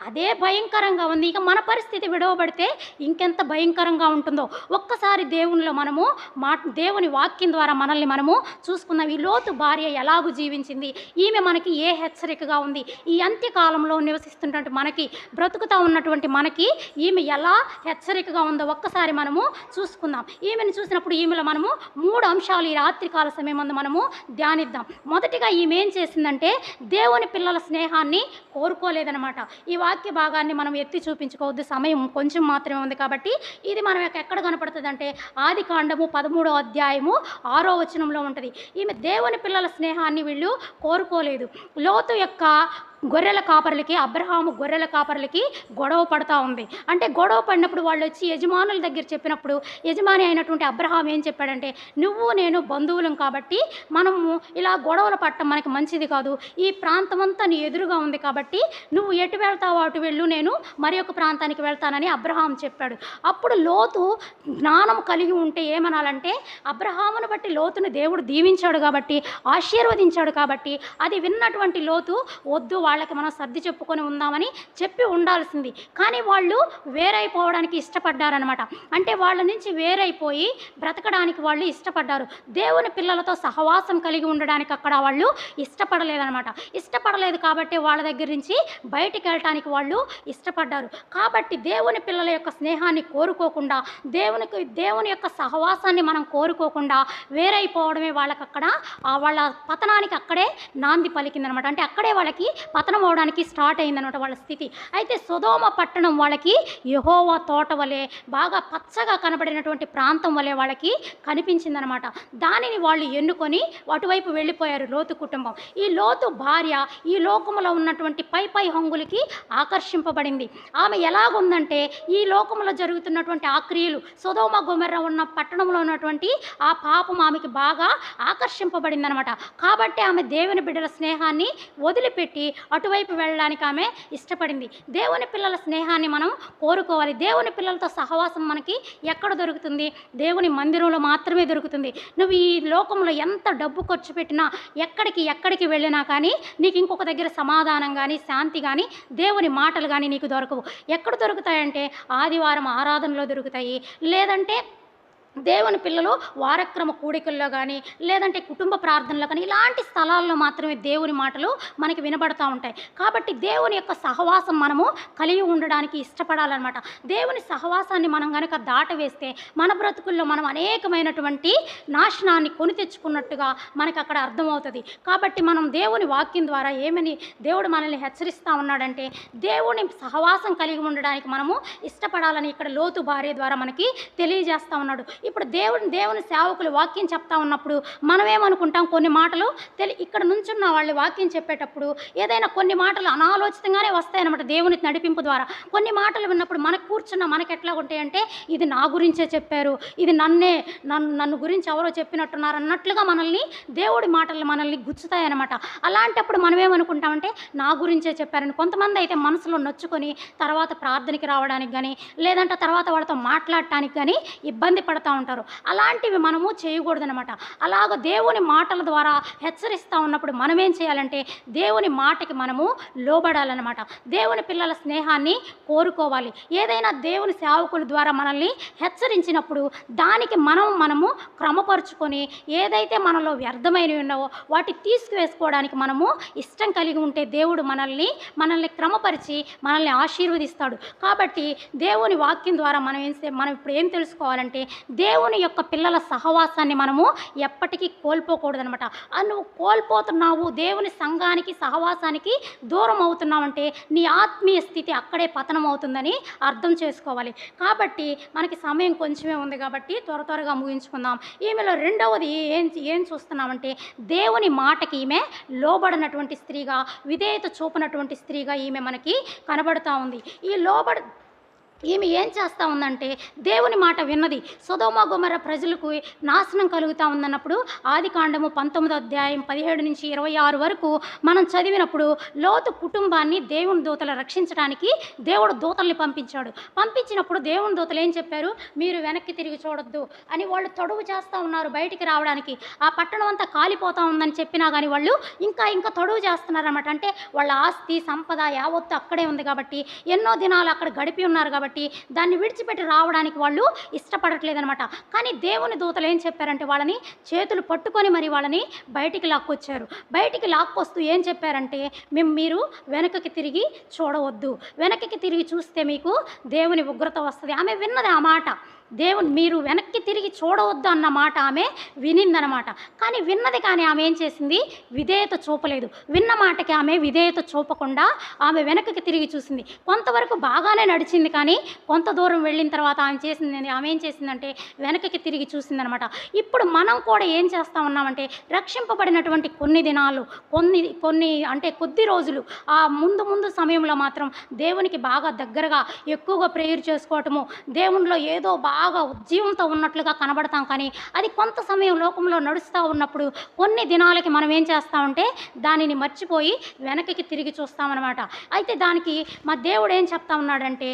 అదే భయంకరంగా ఉంది. ఇక మన పరిస్థితి విడవబడితే ఇంకెంత భయంకరంగా ఉంటుందో ఒక్కసారి దేవుని వాక్యం ద్వారా మనల్ని మనము చూసుకుందాం. ఈ లోతు భార్య ఎలాగూ జీవించింది, ఈమె మనకి ఏ హెచ్చరికగా ఉంది, ఈ అంత్యకాలంలో నివసిస్తున్నటువంటి మనకి, బ్రతుకుతా ఉన్నటువంటి మనకి ఈమె ఎలా హెచ్చరికగా ఉందో ఒక్కసారి మనము చూసుకుందాం. ఈమెను చూసినప్పుడు ఈమెలో మనము 3 అంశాలు ఈ రాత్రికాల సమయం ముందు మనము ధ్యానిద్దాం. మొదటిగా ఈమె ఏం చేసిందంటే దేవుని పిల్లల స్నేహాన్ని కోరుకోలేదనమాట. ఈ వాక్య భాగాన్ని మనం ఎత్తి చూపించుకోవద్దు, సమయం కొంచెం మాత్రమే ఉంది కాబట్టి. ఇది మనం ఎక్కడ కనపడుతుంది అంటే ఆదికాండము 13వ అధ్యాయము 6వ వచనంలో ఉంటుంది. ఈమె దేవుని పిల్లల స్నేహాన్ని వీళ్ళు కోరుకోలేదు. లోతు యొక్క గొర్రెల కాపరులకి, అబ్రహాము గొర్రెల కాపరులకి గొడవ పడుతూ ఉంది. అంటే గొడవ పడినప్పుడు వాళ్ళు వచ్చి యజమానుల దగ్గర చెప్పినప్పుడు యజమాని అయినటువంటి అబ్రహాం ఏం చెప్పాడంటే, నువ్వు నేను బంధువులం కాబట్టి మనము ఇలా గొడవలు పట్టడం మనకి మంచిది కాదు, ఈ ప్రాంతం అంతా నీ ఎదురుగా ఉంది కాబట్టి నువ్వు ఎటు వెళ్తావో అటు వెళ్ళు, నేను మరి ఒక ప్రాంతానికి వెళ్తానని అబ్రహాం చెప్పాడు. అప్పుడు లోతు జ్ఞానం కలిగి ఉంటే ఏమనాలంటే, అబ్రహామును బట్టి లోతును దేవుడు దీవించాడు కాబట్టి, ఆశీర్వదించాడు కాబట్టి, అది విన్నటువంటి లోతు వద్దు వాళ్ళకి మనం సర్ది చెప్పుకొని ఉందామని చెప్పి ఉండాల్సింది. కానీ వాళ్ళు వేరైపోవడానికి ఇష్టపడ్డారనమాట. అంటే వాళ్ళ నుంచి వేరైపోయి బ్రతకడానికి వాళ్ళు ఇష్టపడ్డారు. దేవుని పిల్లలతో సహవాసం కలిగి ఉండడానికి అక్కడ వాళ్ళు ఇష్టపడలేదనమాట. ఇష్టపడలేదు కాబట్టి వాళ్ళ దగ్గర నుంచి బయటికి వెళ్ళటానికి వాళ్ళు ఇష్టపడ్డారు. కాబట్టి దేవుని పిల్లల యొక్క స్నేహాన్ని కోరుకోకుండా, దేవుని యొక్క సహవాసాన్ని మనం కోరుకోకుండా వేరైపోవడమే వాళ్ళకి అక్కడ వాళ్ళ పతనానికి అక్కడే నాంది పలికిందనమాట. అంటే అక్కడే వాళ్ళకి పతనం అవడానికి స్టార్ట్ అయిందనమాట వాళ్ళ స్థితి. అయితే సొదొమ పట్టణం వాళ్ళకి యెహోవా తోట వలె బాగా పచ్చగా కనబడినటువంటి ప్రాంతం వలె వాళ్ళకి కనిపించిందనమాట. దానిని వాళ్ళు ఎన్నుకొని అటువైపు వెళ్ళిపోయారు లోతు కుటుంబం. ఈ లోతు భార్య ఈ లోకములో ఉన్నటువంటి పై హంగులకి ఆకర్షింపబడింది. ఆమె ఎలాగుందంటే ఈ లోకంలో జరుగుతున్నటువంటి ఆ క్రియలు, సొదొమ గొమొర్రా ఉన్న పట్టణంలో ఉన్నటువంటి ఆ పాపం ఆమెకి బాగా ఆకర్షింపబడిందనమాట. కాబట్టి ఆమె దేవుని బిడ్డల స్నేహాన్ని వదిలిపెట్టి అటువైపు వెళ్ళడానికి ఆమె ఇష్టపడింది. దేవుని పిల్లల స్నేహాన్ని మనం కోరుకోవాలి. దేవుని పిల్లలతో సహవాసం మనకి ఎక్కడ దొరుకుతుంది? దేవుని మందిరంలో మాత్రమే దొరుకుతుంది. నువ్వు ఈ లోకంలో ఎంత డబ్బు ఖర్చు పెట్టినా, ఎక్కడికి వెళ్ళినా కానీ నీకు ఇంకొక దగ్గర సమాధానం కానీ, శాంతి కానీ, దేవుని మాటలు కానీ నీకు దొరకవు. ఎక్కడ దొరుకుతాయంటే ఆదివారం ఆరాధనలో దొరుకుతాయి, లేదంటే దేవుని పిల్లలు వారక్రమ కూడికల్లో కానీ, లేదంటే కుటుంబ ప్రార్థనలో కానీ, ఇలాంటి స్థలాల్లో మాత్రమే దేవుని మాటలు మనకి వినబడతా ఉంటాయి. కాబట్టి దేవుని యొక్క సహవాసం మనము కలిగి ఉండడానికి ఇష్టపడాలన్నమాట. దేవుని సహవాసాన్ని మనం కనుక దాటవేస్తే మన బ్రతుకుల్లో మనం అనేకమైనటువంటి నాశనాన్ని కొని తెచ్చుకున్నట్టుగా మనకు అక్కడ అర్థమవుతుంది. కాబట్టి మనం దేవుని వాక్యం ద్వారా ఏమని దేవుడు మనల్ని హెచ్చరిస్తూ ఉన్నాడంటే, దేవుని సహవాసం కలిగి ఉండడానికి మనము ఇష్టపడాలని ఇక్కడ లోతు భార్య ద్వారా మనకి తెలియజేస్తూ ఉన్నాడు. ఇప్పుడు దేవుని సేవకులు వాక్యం చెప్తా ఉన్నప్పుడు మనం ఏమనుకుంటాం, కొన్ని మాటలు ఇక్కడ నుంచున్న వాళ్ళు వాక్యం చెప్పేటప్పుడు ఏదైనా కొన్ని మాటలు అనాలోచితంగానే వస్తాయన్నమాట. దేవుని నడిపింపు ద్వారా కొన్ని మాటలు విన్నప్పుడు మనకు ఎట్లా ఉంటాయంటే, ఇది నా గురించే చెప్పారు, ఇది నన్ను గురించి ఎవరో చెప్పినట్టున్నారు అన్నట్లుగా దేవుడి మాటలు మనల్ని గుచ్చుతాయన్నమాట. అలాంటప్పుడు మనం ఏమనుకుంటామంటే, నా గురించే చెప్పారని. కొంతమంది అయితే మనసులో నొచ్చుకొని తర్వాత ప్రార్థనకి రావడానికి కానీ, లేదంటే తర్వాత వాళ్ళతో మాట్లాడటానికి కానీ ఇబ్బంది పడతా ఉంటారు. అలాంటివి మనము చేయకూడదనమాట. అలాగ దేవుని మాటల ద్వారా హెచ్చరిస్తూ ఉన్నప్పుడు మనం ఏం చేయాలంటే, దేవుని మాటకి మనము లోబడాలన్నమాట. దేవుని పిల్లల స్నేహాన్ని కోరుకోవాలి. ఏదైనా దేవుని సేవకుల ద్వారా మనల్ని హెచ్చరించినప్పుడు దానికి మనము క్రమపరుచుకొని, ఏదైతే మనలో వ్యర్థమైనవి ఉన్నావో వాటి తీసుకువేసుకోవడానికి మనము ఇష్టం కలిగి ఉంటే దేవుడు మనల్ని క్రమపరిచి మనల్ని ఆశీర్వదిస్తాడు. కాబట్టి దేవుని వాక్యం ద్వారా మనం ఇప్పుడు ఏం తెలుసుకోవాలంటే, దేవుని యొక్క పిల్లల సహవాసాన్ని మనము ఎప్పటికీ కోల్పోకూడదనమాట. నువ్వు కోల్పోతున్నావు, దేవుని సంఘానికి సహవాసానికి దూరం అవుతున్నావంటే నీ ఆత్మీయ స్థితి అక్కడే పతనం అవుతుందని అర్థం చేసుకోవాలి. కాబట్టి మనకి సమయం కొంచెమే ఉంది కాబట్టి త్వరగా ముగించుకుందాం. ఈమెలో రెండవది ఏం చూస్తున్నామంటే, దేవుని మాటకి ఈమె లోబడినటువంటి స్త్రీగా, విధేయత చూపనటువంటి స్త్రీగా ఈమె మనకి కనబడుతూ ఉంది. ఈమె ఏం చేస్తూ ఉందంటే, దేవుని మాట విన్నది. సొదొమ గొమొర్రా ప్రజలకు నాశనం కలుగుతూ ఉందన్నప్పుడు ఆదికాండము 19వ అధ్యాయం 17 నుంచి 26 వరకు మనం చదివినప్పుడు, లోతు కుటుంబాన్ని దేవుని దూతలు రక్షించడానికి దేవుడు దూతల్ని పంపించినప్పుడు దేవుని దూతలు ఏం చెప్పారు, మీరు వెనక్కి తిరిగి చూడొద్దు అని. వాళ్ళు తొడుగు చేస్తూ ఉన్నారు బయటికి రావడానికి. ఆ పట్టణం అంతా కాలిపోతూ ఉందని చెప్పినా కానీ వాళ్ళు ఇంకా తొడుగు చేస్తున్నారన్నమాట. అంటే వాళ్ళ ఆస్తి సంపద యావత్తు అక్కడే ఉంది కాబట్టి, ఎన్నో దినాలు అక్కడ గడిపి ఉన్నారు కాబట్టి దాన్ని విడిచిపెట్టి రావడానికి వాళ్ళు ఇష్టపడట్లేదనమాట. కానీ దేవుని దూతలు ఏం చెప్పారంటే, వాళ్ళని చేతులు పట్టుకొని మరి వాళ్ళని బయటికి లాక్కొచ్చారు. బయటికి లాక్కొస్తూ ఏం చెప్పారంటే, మీరు వెనకకి తిరిగి చూడవద్దు, వెనకకి తిరిగి చూస్తే మీకు దేవుని ఉగ్రత వస్తుంది. ఆమె విన్నది ఆ మాట. మీరు వెనక్కి తిరిగి చూడవద్దు అన్న మాట ఆమె వినిందనమాట. కానీ విన్నది కానీ ఆమె ఏం చేసింది, విధేయత చూపలేదు. విన్న మాటకి ఆమె విధేయత చూపకుండా ఆమె వెనక్కి తిరిగి చూసింది. కొంతవరకు బాగానే నడిచింది, కానీ కొంత దూరం వెళ్ళిన తర్వాత ఆమె ఏం చేసిందంటే వెనక్కి తిరిగి చూసిందనమాట. ఇప్పుడు మనం కూడా ఏం చేస్తూ ఉన్నామంటే, రక్షింపబడినటువంటి కొన్ని దినాలు, అంటే కొద్ది రోజులు ఆ ముందు సమయంలో మాత్రం దేవునికి బాగా దగ్గరగా ఎక్కువగా ప్రేయర్ చేసుకోవటము, దేవునిలో ఏదో బాగా బాగా ఉజ్జీవంతో ఉన్నట్లుగా కనబడతాం. కానీ అది కొంత సమయం లోకంలో నడుస్తూ ఉన్నప్పుడు కొన్ని దినాలకి మనం ఏం చేస్తామంటే దానిని మర్చిపోయి వెనక్కి తిరిగి చూస్తామన్నమాట. అయితే దానికి మా దేవుడు ఏం చెప్తా ఉన్నాడంటే,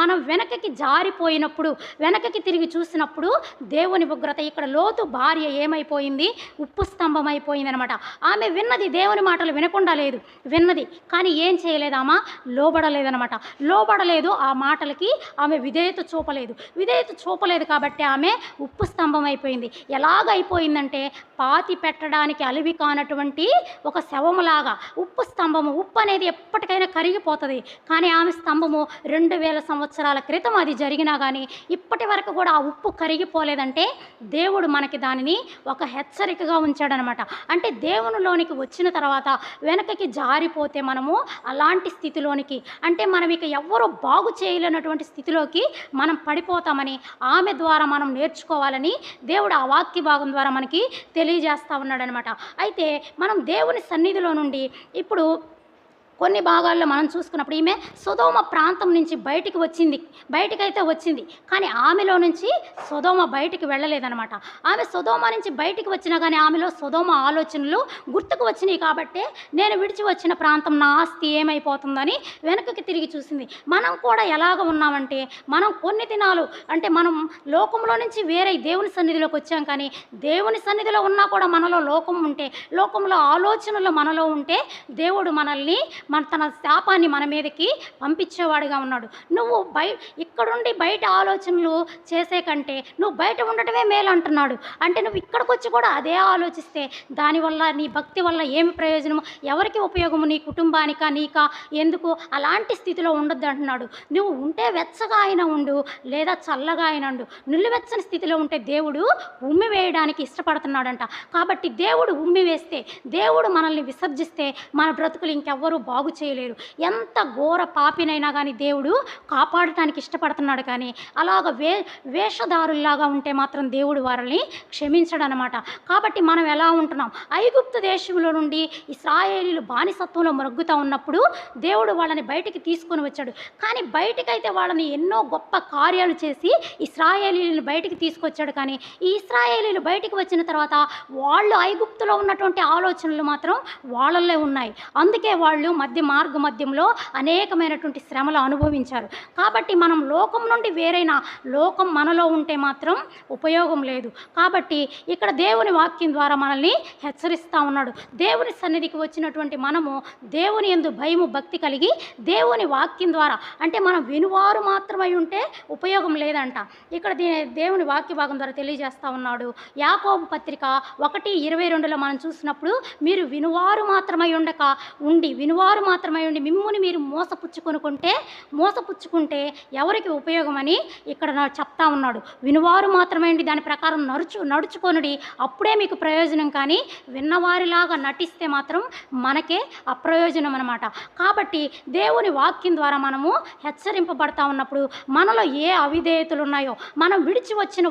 మనం వెనక్కి జారిపోయినప్పుడు, వెనక్కి తిరిగి చూసినప్పుడు దేవుని ఉగ్రత, ఇక్కడ లోతు భార్య ఏమైపోయింది, ఉప్పు స్తంభం అయిపోయింది అనమాట. ఆమె విన్నది, దేవుని మాటలు వినకుండా లేదు, విన్నది కానీ ఏం చేయలేదామా, లోబడలేదనమాట. లోబడలేదు, ఆ మాటలకి ఆమె విధేయత చూపలేదు కాబట్టి ఆమె ఉప్పు స్తంభం అయిపోయింది. ఎలాగైపోయిందంటే పాతి పెట్టడానికి అలివి కానటువంటి ఒక శవములాగా ఉప్పు స్తంభము. ఉప్పు అనేది ఎప్పటికైనా కరిగిపోతుంది, కానీ ఆమె స్తంభము 2000 సంవత్సరాల క్రితం అది జరిగినా కానీ ఇప్పటి వరకు కూడా ఆ ఉప్పు కరిగిపోలేదంటే దేవుడు మనకి దానిని ఒక హెచ్చరికగా ఉంచాడనమాట. అంటే దేవునిలోనికి వచ్చిన తర్వాత వెనకకి జారిపోతే మనము అలాంటి స్థితిలోనికి, అంటే మనం ఇక ఎవ్వరూ బాగు చేయలేనటువంటి స్థితిలోకి మనం పడిపోతామని ఆమె ద్వారా మనం నేర్చుకోవాలని దేవుడు ఆ వాక్య భాగం ద్వారా మనకి తెలియజేస్తూ ఉన్నాడనమాట. అయితే మనం దేవుని సన్నిధిలో నుండి ఇప్పుడు కొన్ని భాగాల్లో మనం చూసుకున్నప్పుడు ఈమె సొదోమ ప్రాంతం నుంచి బయటికైతే వచ్చింది, కానీ ఆమెలో నుంచి సొదోమ బయటికి వెళ్ళలేదనమాట. ఆమె సొదోమ నుంచి బయటికి వచ్చినా కానీ ఆమెలో సొదోమ ఆలోచనలు గుర్తుకు వచ్చినాయి. కాబట్టి నేను విడిచి వచ్చిన ప్రాంతం, నా ఆస్తి ఏమైపోతుందని వెనక్కి తిరిగి చూసింది. మనం కూడా ఎలాగ ఉన్నామంటే, మనం కొన్ని దినాలు అంటే మనం లోకంలో నుంచి వేరే దేవుని సన్నిధిలోకి వచ్చాం, కానీ దేవుని సన్నిధిలో ఉన్నా కూడా మనలో లోకం ఉంటే, లోకంలో ఆలోచనలు మనలో ఉంటే దేవుడు మనల్ని తన శాపాన్ని మన మీదకి పంపించేవాడిగా ఉన్నాడు. నువ్వు ఇక్కడుండి బయట ఆలోచనలు చేసే కంటే నువ్వు బయట ఉండటమే మేలు అంటున్నాడు. అంటే నువ్వు ఇక్కడికి వచ్చి కూడా అదే ఆలోచిస్తే దానివల్ల నీ భక్తి వల్ల ఏమి ప్రయోజనము, ఎవరికి ఉపయోగము, నీ కుటుంబానికా నీకా, ఎందుకు అలాంటి స్థితిలో ఉండొద్దు అంటున్నాడు. నువ్వు ఉంటే వెచ్చగా అయినా ఉండు, లేదా చల్లగా అయినా ఉండు. నిలువెచ్చని స్థితిలో ఉంటే దేవుడు ఉమ్మి వేయడానికి ఇష్టపడుతున్నాడంట. కాబట్టి దేవుడు ఉమ్మి వేస్తే, దేవుడు మనల్ని విసర్జిస్తే మన బ్రతుకులు ఇంకెవ్వరూ బాగు చేయలేరు. ఎంత ఘోర పాపినైనా కానీ దేవుడు కాపాడటానికి ఇష్టపడుతున్నాడు. కానీ అలాగ వేషధారుల్లాగా ఉంటే మాత్రం దేవుడు వారిని క్షమించడనమాట. కాబట్టి మనం ఎలా ఉంటున్నాం, ఐగుప్తు దేశంలో నుండి ఇశ్రాయేలీలు బానిసత్వంలో మొరుగుతూ ఉన్నప్పుడు దేవుడు వాళ్ళని బయటికి తీసుకొని వచ్చాడు. కానీ బయటికైతే వాళ్ళని ఎన్నో గొప్ప కార్యాలు చేసి ఇశ్రాయేలీలను బయటికి తీసుకొచ్చాడు. కానీ ఈ ఇశ్రాయేలీలు బయటికి వచ్చిన తర్వాత వాళ్ళు ఐగుప్తులో ఉన్నటువంటి ఆలోచనలు మాత్రం వాళ్ళల్లో ఉన్నాయి. అందుకే వాళ్ళు మార్గమధ్యంలో అనేకమైనటువంటి శ్రమలు అనుభవించారు. కాబట్టి మనం లోకం నుండి వేరైన లోకం మనలో ఉంటే మాత్రం ఉపయోగం లేదు. కాబట్టి ఇక్కడ దేవుని వాక్యం ద్వారా మనల్ని హెచ్చరిస్తూ ఉన్నాడు. దేవుని సన్నిధికి వచ్చినటువంటి మనము దేవుని యందు భయము భక్తి కలిగి దేవుని వాక్యం ద్వారా, అంటే మనం వినువారు మాత్రమై ఉంటే ఉపయోగం లేదంట. ఇక్కడ దేవుని వాక్య భాగం ద్వారా తెలియజేస్తూ ఉన్నాడు. యాకోబు పత్రిక 1:22లో మనం చూసినప్పుడు, మీరు వినువారు మాత్రమై వినువారు మాత్రమై ఉండి మిమ్ముని మీరు మోసపుచ్చుకుంటే ఎవరికి ఉపయోగమని ఇక్కడ చెప్తా ఉన్నాడు. వినువారు మాత్రమే ఉండి దాని ప్రకారం నడుచుకొనుడి, అప్పుడే మీకు ప్రయోజనం. కానీ విన్నవారిలాగా నటిస్తే మాత్రం మనకే అప్రయోజనం అనమాట. కాబట్టి దేవుని వాక్యం ద్వారా మనము హెచ్చరింపబడతా ఉన్నప్పుడు మనలో ఏ అవిధేయతలు ఉన్నాయో, మనం విడిచి వచ్చిన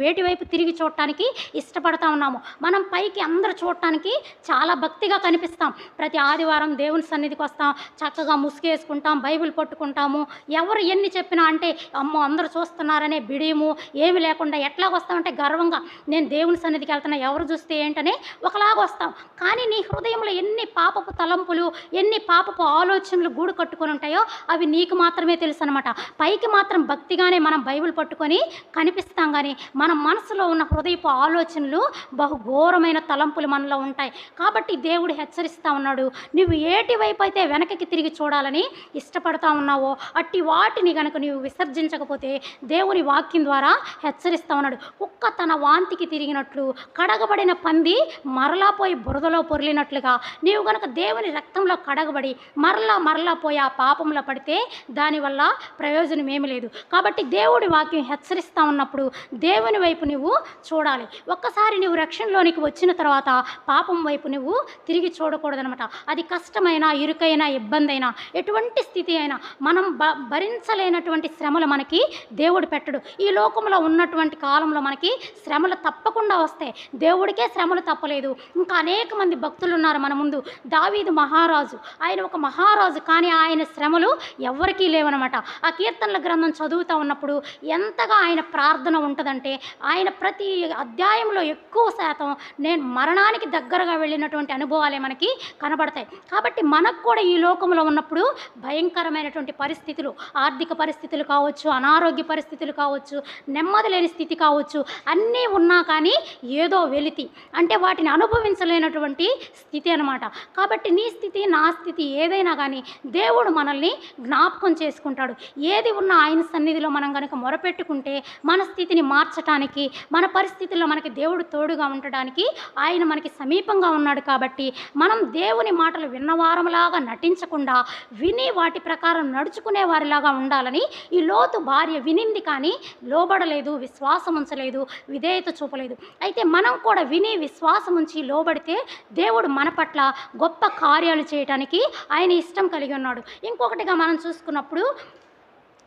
వేటి వైపు తిరిగి చూడటానికి ఇష్టపడతా ఉన్నాము. మనం పైకి అందరూ చూడటానికి చాలా భక్తిగా కనిపిస్తాం. ప్రతి ఆదివారం దేవుని సన్నిధికి వస్తాం, చక్కగా ముసుగేసుకుంటాం, బైబిల్ పట్టుకుంటాము. ఎవరు ఎన్ని చెప్పినా అంటే అమ్మో అందరూ చూస్తున్నారనే బిడియము ఏమి లేకుండా ఎట్లాగొస్తామంటే గర్వంగా, నేను దేవుని సన్నిధికి వెళ్తున్నా, ఎవరు చూస్తే ఏంటనే ఒకలాగా వస్తాం. కానీ నీ హృదయంలో ఎన్ని పాపపు తలంపులు, ఎన్ని పాపపు ఆలోచనలు గూడు కట్టుకొని ఉంటాయో అవి నీకు మాత్రమే తెలుసు అనమాట. పైకి మాత్రం భక్తిగానే మనం బైబిల్ పట్టుకొని కనిపిస్తాం, కానీ మన మనసులో ఉన్న హృదయపు ఆలోచనలు బహుఘోరమైన తలంపులు మనలో ఉంటాయి. కాబట్టి దేవుడు హెచ్చరిస్తూ ఉన్నాడు, నువ్వు ఏటి వైపు అయితే వెనకకి తిరిగి చూడాలని ఇష్టపడతా ఉన్నావో అట్టి వాటిని కనుక నీవు విసర్జించకపోతే దేవుని వాక్యం ద్వారా హెచ్చరిస్తూ ఉన్నాడు. కుక్క తన వాంతికి తిరిగినట్లు, కడగబడిన పంది మరలా పోయి బురదలో పొర్లినట్లుగా నీవు కనుక దేవుని రక్తంలో కడగబడి మరలా పోయి ఆ పాపంలో పడితే దానివల్ల ప్రయోజనం ఏమీ లేదు. కాబట్టి దేవుడి వాక్యం హెచ్చరిస్తూ ఉన్నప్పుడు దేవుని వైపు నువ్వు చూడాలి. ఒక్కసారి నువ్వు రక్షణలోనికి వచ్చిన తర్వాత పాపం వైపు నువ్వు తిరిగి చూడకూడదనమాట. అది కష్టమైనా ఇరుకైనా, ఇబ్బంది అయినా, ఎటువంటి స్థితి అయినా మనం భరించలేనటువంటి శ్రమలు మనకి దేవుడు పెట్టడు. ఈ లోకంలో ఉన్నటువంటి కాలంలో మనకి శ్రమలు తప్పకుండా వస్తాయి. దేవుడికే శ్రమలు తప్పలేదు. ఇంకా అనేక మంది భక్తులు ఉన్నారు మన ముందు. దావీదు మహారాజు, ఆయన ఒక మహారాజు, కానీ ఆయన శ్రమలు ఎవరికీ లేవనమాట. ఆ కీర్తనల గ్రంథం చదువుతూ ఉన్నప్పుడు ఎంతగా ఆయన ప్రార్థన ఉంటుందంటే, ఆయన ప్రతి అధ్యాయంలో ఎక్కువ శాతం నేను మరణానికి దగ్గరగా వెళ్ళినటువంటి అనుభవాలే మనకి కనబడతాయి. కాబట్టి మనకు కూడా ఈ లోకంలో ఉన్నప్పుడు భయంకరమైనటువంటి పరిస్థితులు, ఆర్థిక పరిస్థితులు కావచ్చు, అనారోగ్య పరిస్థితులు కావచ్చు, నెమ్మది లేని స్థితి కావచ్చు, అన్నీ ఉన్నా కానీ ఏదో వెలితి అంటే వాటిని అనుభవించలేనటువంటి స్థితి అనమాట. కాబట్టి నీ స్థితి, నా స్థితి ఏదైనా కానీ దేవుడు మనల్ని జ్ఞాపకం చేసుకుంటాడు. ఏది ఉన్నా ఆయన సన్నిధిలో మనం కనుక మొరపెట్టుకుంటే మన స్థితిని మార్చడానికి, మన పరిస్థితుల్లో మనకి దేవుడు తోడుగా ఉండడానికి ఆయన మనకి సమీపంగా ఉన్నాడు. కాబట్టి మనం దేవుని మాటలు విన్నవారంలాగా నటించకుండా విని వాటి ప్రకారం నడుచుకునే వారిలాగా ఉండాలని ఈ లోతు భార్య వినింది, కానీ లోబడలేదు, విశ్వాసం ఉంచలేదు, విధేయత చూపలేదు. అయితే మనం కూడా విని విశ్వాసం ఉంచి లోబడితే దేవుడు మన పట్ల గొప్ప కార్యాలు చేయడానికి ఆయన ఇష్టం కలిగి ఉన్నాడు. ఇంకొకటిగా మనం చూసుకున్నప్పుడు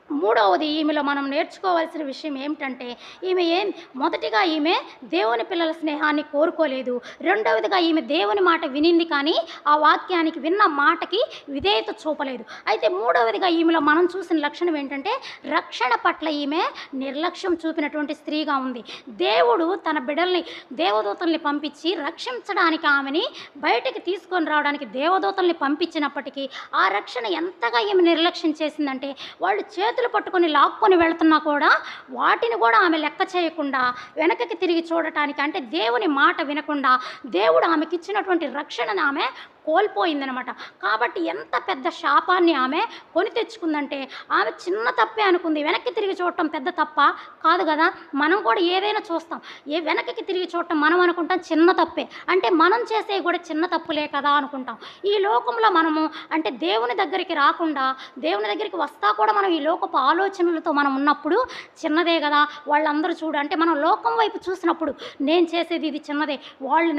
మూడవది ఈమెలో మనం నేర్చుకోవాల్సిన విషయం ఏమిటంటే, మొదటిగా ఈమె దేవుని పిల్లల స్నేహాన్ని కోరుకోలేదు. రెండవదిగా ఈమె దేవుని మాట వినింది, కానీ ఆ వాక్యానికి విన్న మాటకి విధేయత చూపలేదు. అయితే మూడవదిగా ఈమెలో మనం చూసిన లక్షణం ఏంటంటే, రక్షణ పట్ల ఈమె నిర్లక్ష్యం చూపినటువంటి స్త్రీగా ఉంది. దేవుడు తన బిడ్డల్ని, దేవదూతల్ని పంపించి రక్షించడానికి, ఆమెని బయటికి తీసుకొని రావడానికి దేవదూతల్ని పంపించినప్పటికీ ఆ రక్షణ ఎంతగా ఈమె నిర్లక్ష్యం చేసిందంటే, వాళ్ళు చేతులు పట్టుకొని లాక్కొని వెళ్తున్నా కూడా వాటిని కూడా ఆమె లెక్క చేయకుండా వెనకకి తిరిగి చూడటానికి, అంటే దేవుని మాట వినకుండా దేవుడు ఆమెకి ఇచ్చినటువంటి రక్షణను ఆమె కోల్పోయిందనమాట. కాబట్టి ఎంత పెద్ద శాపాన్ని ఆమె కొని తెచ్చుకుందంటే, ఆమె చిన్న తప్పే అనుకుంది. వెనక్కి తిరిగి చూడటం పెద్ద తప్ప కాదు కదా. మనం కూడా ఏదైనా చూస్తాం, వెనక్కి తిరిగి చూడటం మనం అనుకుంటాం చిన్న తప్పే, అంటే మనం చేసేవి కూడా చిన్న తప్పులే కదా అనుకుంటాం. ఈ లోకంలో మనము అంటే దేవుని దగ్గరికి రాకుండా, దేవుని దగ్గరికి వస్తా కూడా మనం ఈ లోకపు ఆలోచనలతో మనం ఉన్నప్పుడు చిన్నదే కదా, వాళ్ళందరూ చూడు అంటే మనం లోకం వైపు చూసినప్పుడు నేను చేసేది ఇది చిన్నదే, వాళ్ళు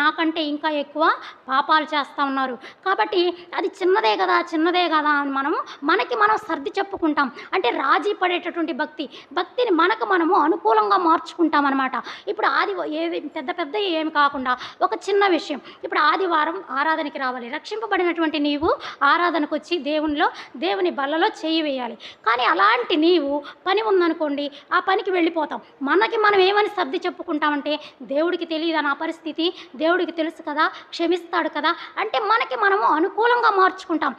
నాకంటే ఇంకా ఎక్కువ పాపాలు చేస్తూ ఉన్నారు, కాబట్టి అది చిన్నదే కదా అని మనకి మనం సర్ది చెప్పుకుంటాం. అంటే రాజీ పడేటటువంటి భక్తిని మనము అనుకూలంగా మార్చుకుంటాం అనమాట. ఇప్పుడు ఏది పెద్ద ఏమి కాకుండా ఒక చిన్న విషయం, ఇప్పుడు ఆదివారం ఆరాధనకి రావాలి, రక్షింపబడినటువంటి నీవు ఆరాధనకు వచ్చి దేవుని బల్లలో చేయి వేయాలి. కానీ అలాంటి నీవు పని ఉందనుకోండి, ఆ పనికి వెళ్ళిపోతాం. మనం ఏమని సర్ది చెప్పుకుంటామంటే, దేవుడికి తెలియదా నా పరిస్థితి, దేవుడికి తెలుసు కదా, క్షమిస్తాడు కదా, అంటే మనము అనుకూలంగా మార్చుకుంటాం.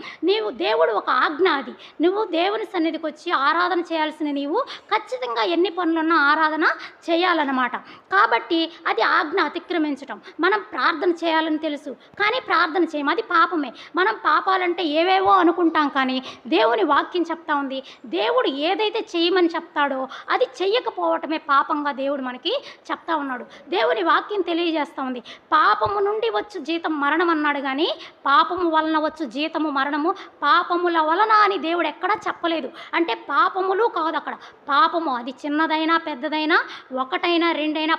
దేవుడు ఒక ఆజ్ఞ, అది నువ్వు దేవుని సన్నిధికి వచ్చి ఆరాధన చేయాల్సిన నీవు ఖచ్చితంగా ఎన్ని పనులున్నా ఆరాధన చేయాలన్నమాట. కాబట్టి అది ఆజ్ఞ అతిక్రమించటం. మనం ప్రార్థన చేయాలని తెలుసు కానీ ప్రార్థన చేయము, అది పాపమే. మనం పాపాలంటే ఏవేవో అనుకుంటాం, కానీ దేవుని వాక్యం చెప్తా ఉంది, దేవుడు ఏదైతే చేయమని చెప్తాడో అది చెయ్యకపోవటమే పాపంగా దేవుడు మనకి చెప్తా ఉన్నాడు. దేవుని వాక్యం తెలియజేస్తూ ఉంది, పాపము నుండి వచ్చు జీతం మరణం అన్నాడు, కానీ పాపము వలన వచ్చు జీతము మరణము, పాపముల వలన అని దేవుడు ఎక్కడా చెప్పలేదు. అంటే పాపములు కాదు అక్కడ, పాపము అది చిన్నదైనా పెద్దదైనా, ఒకటైనా రెండైనా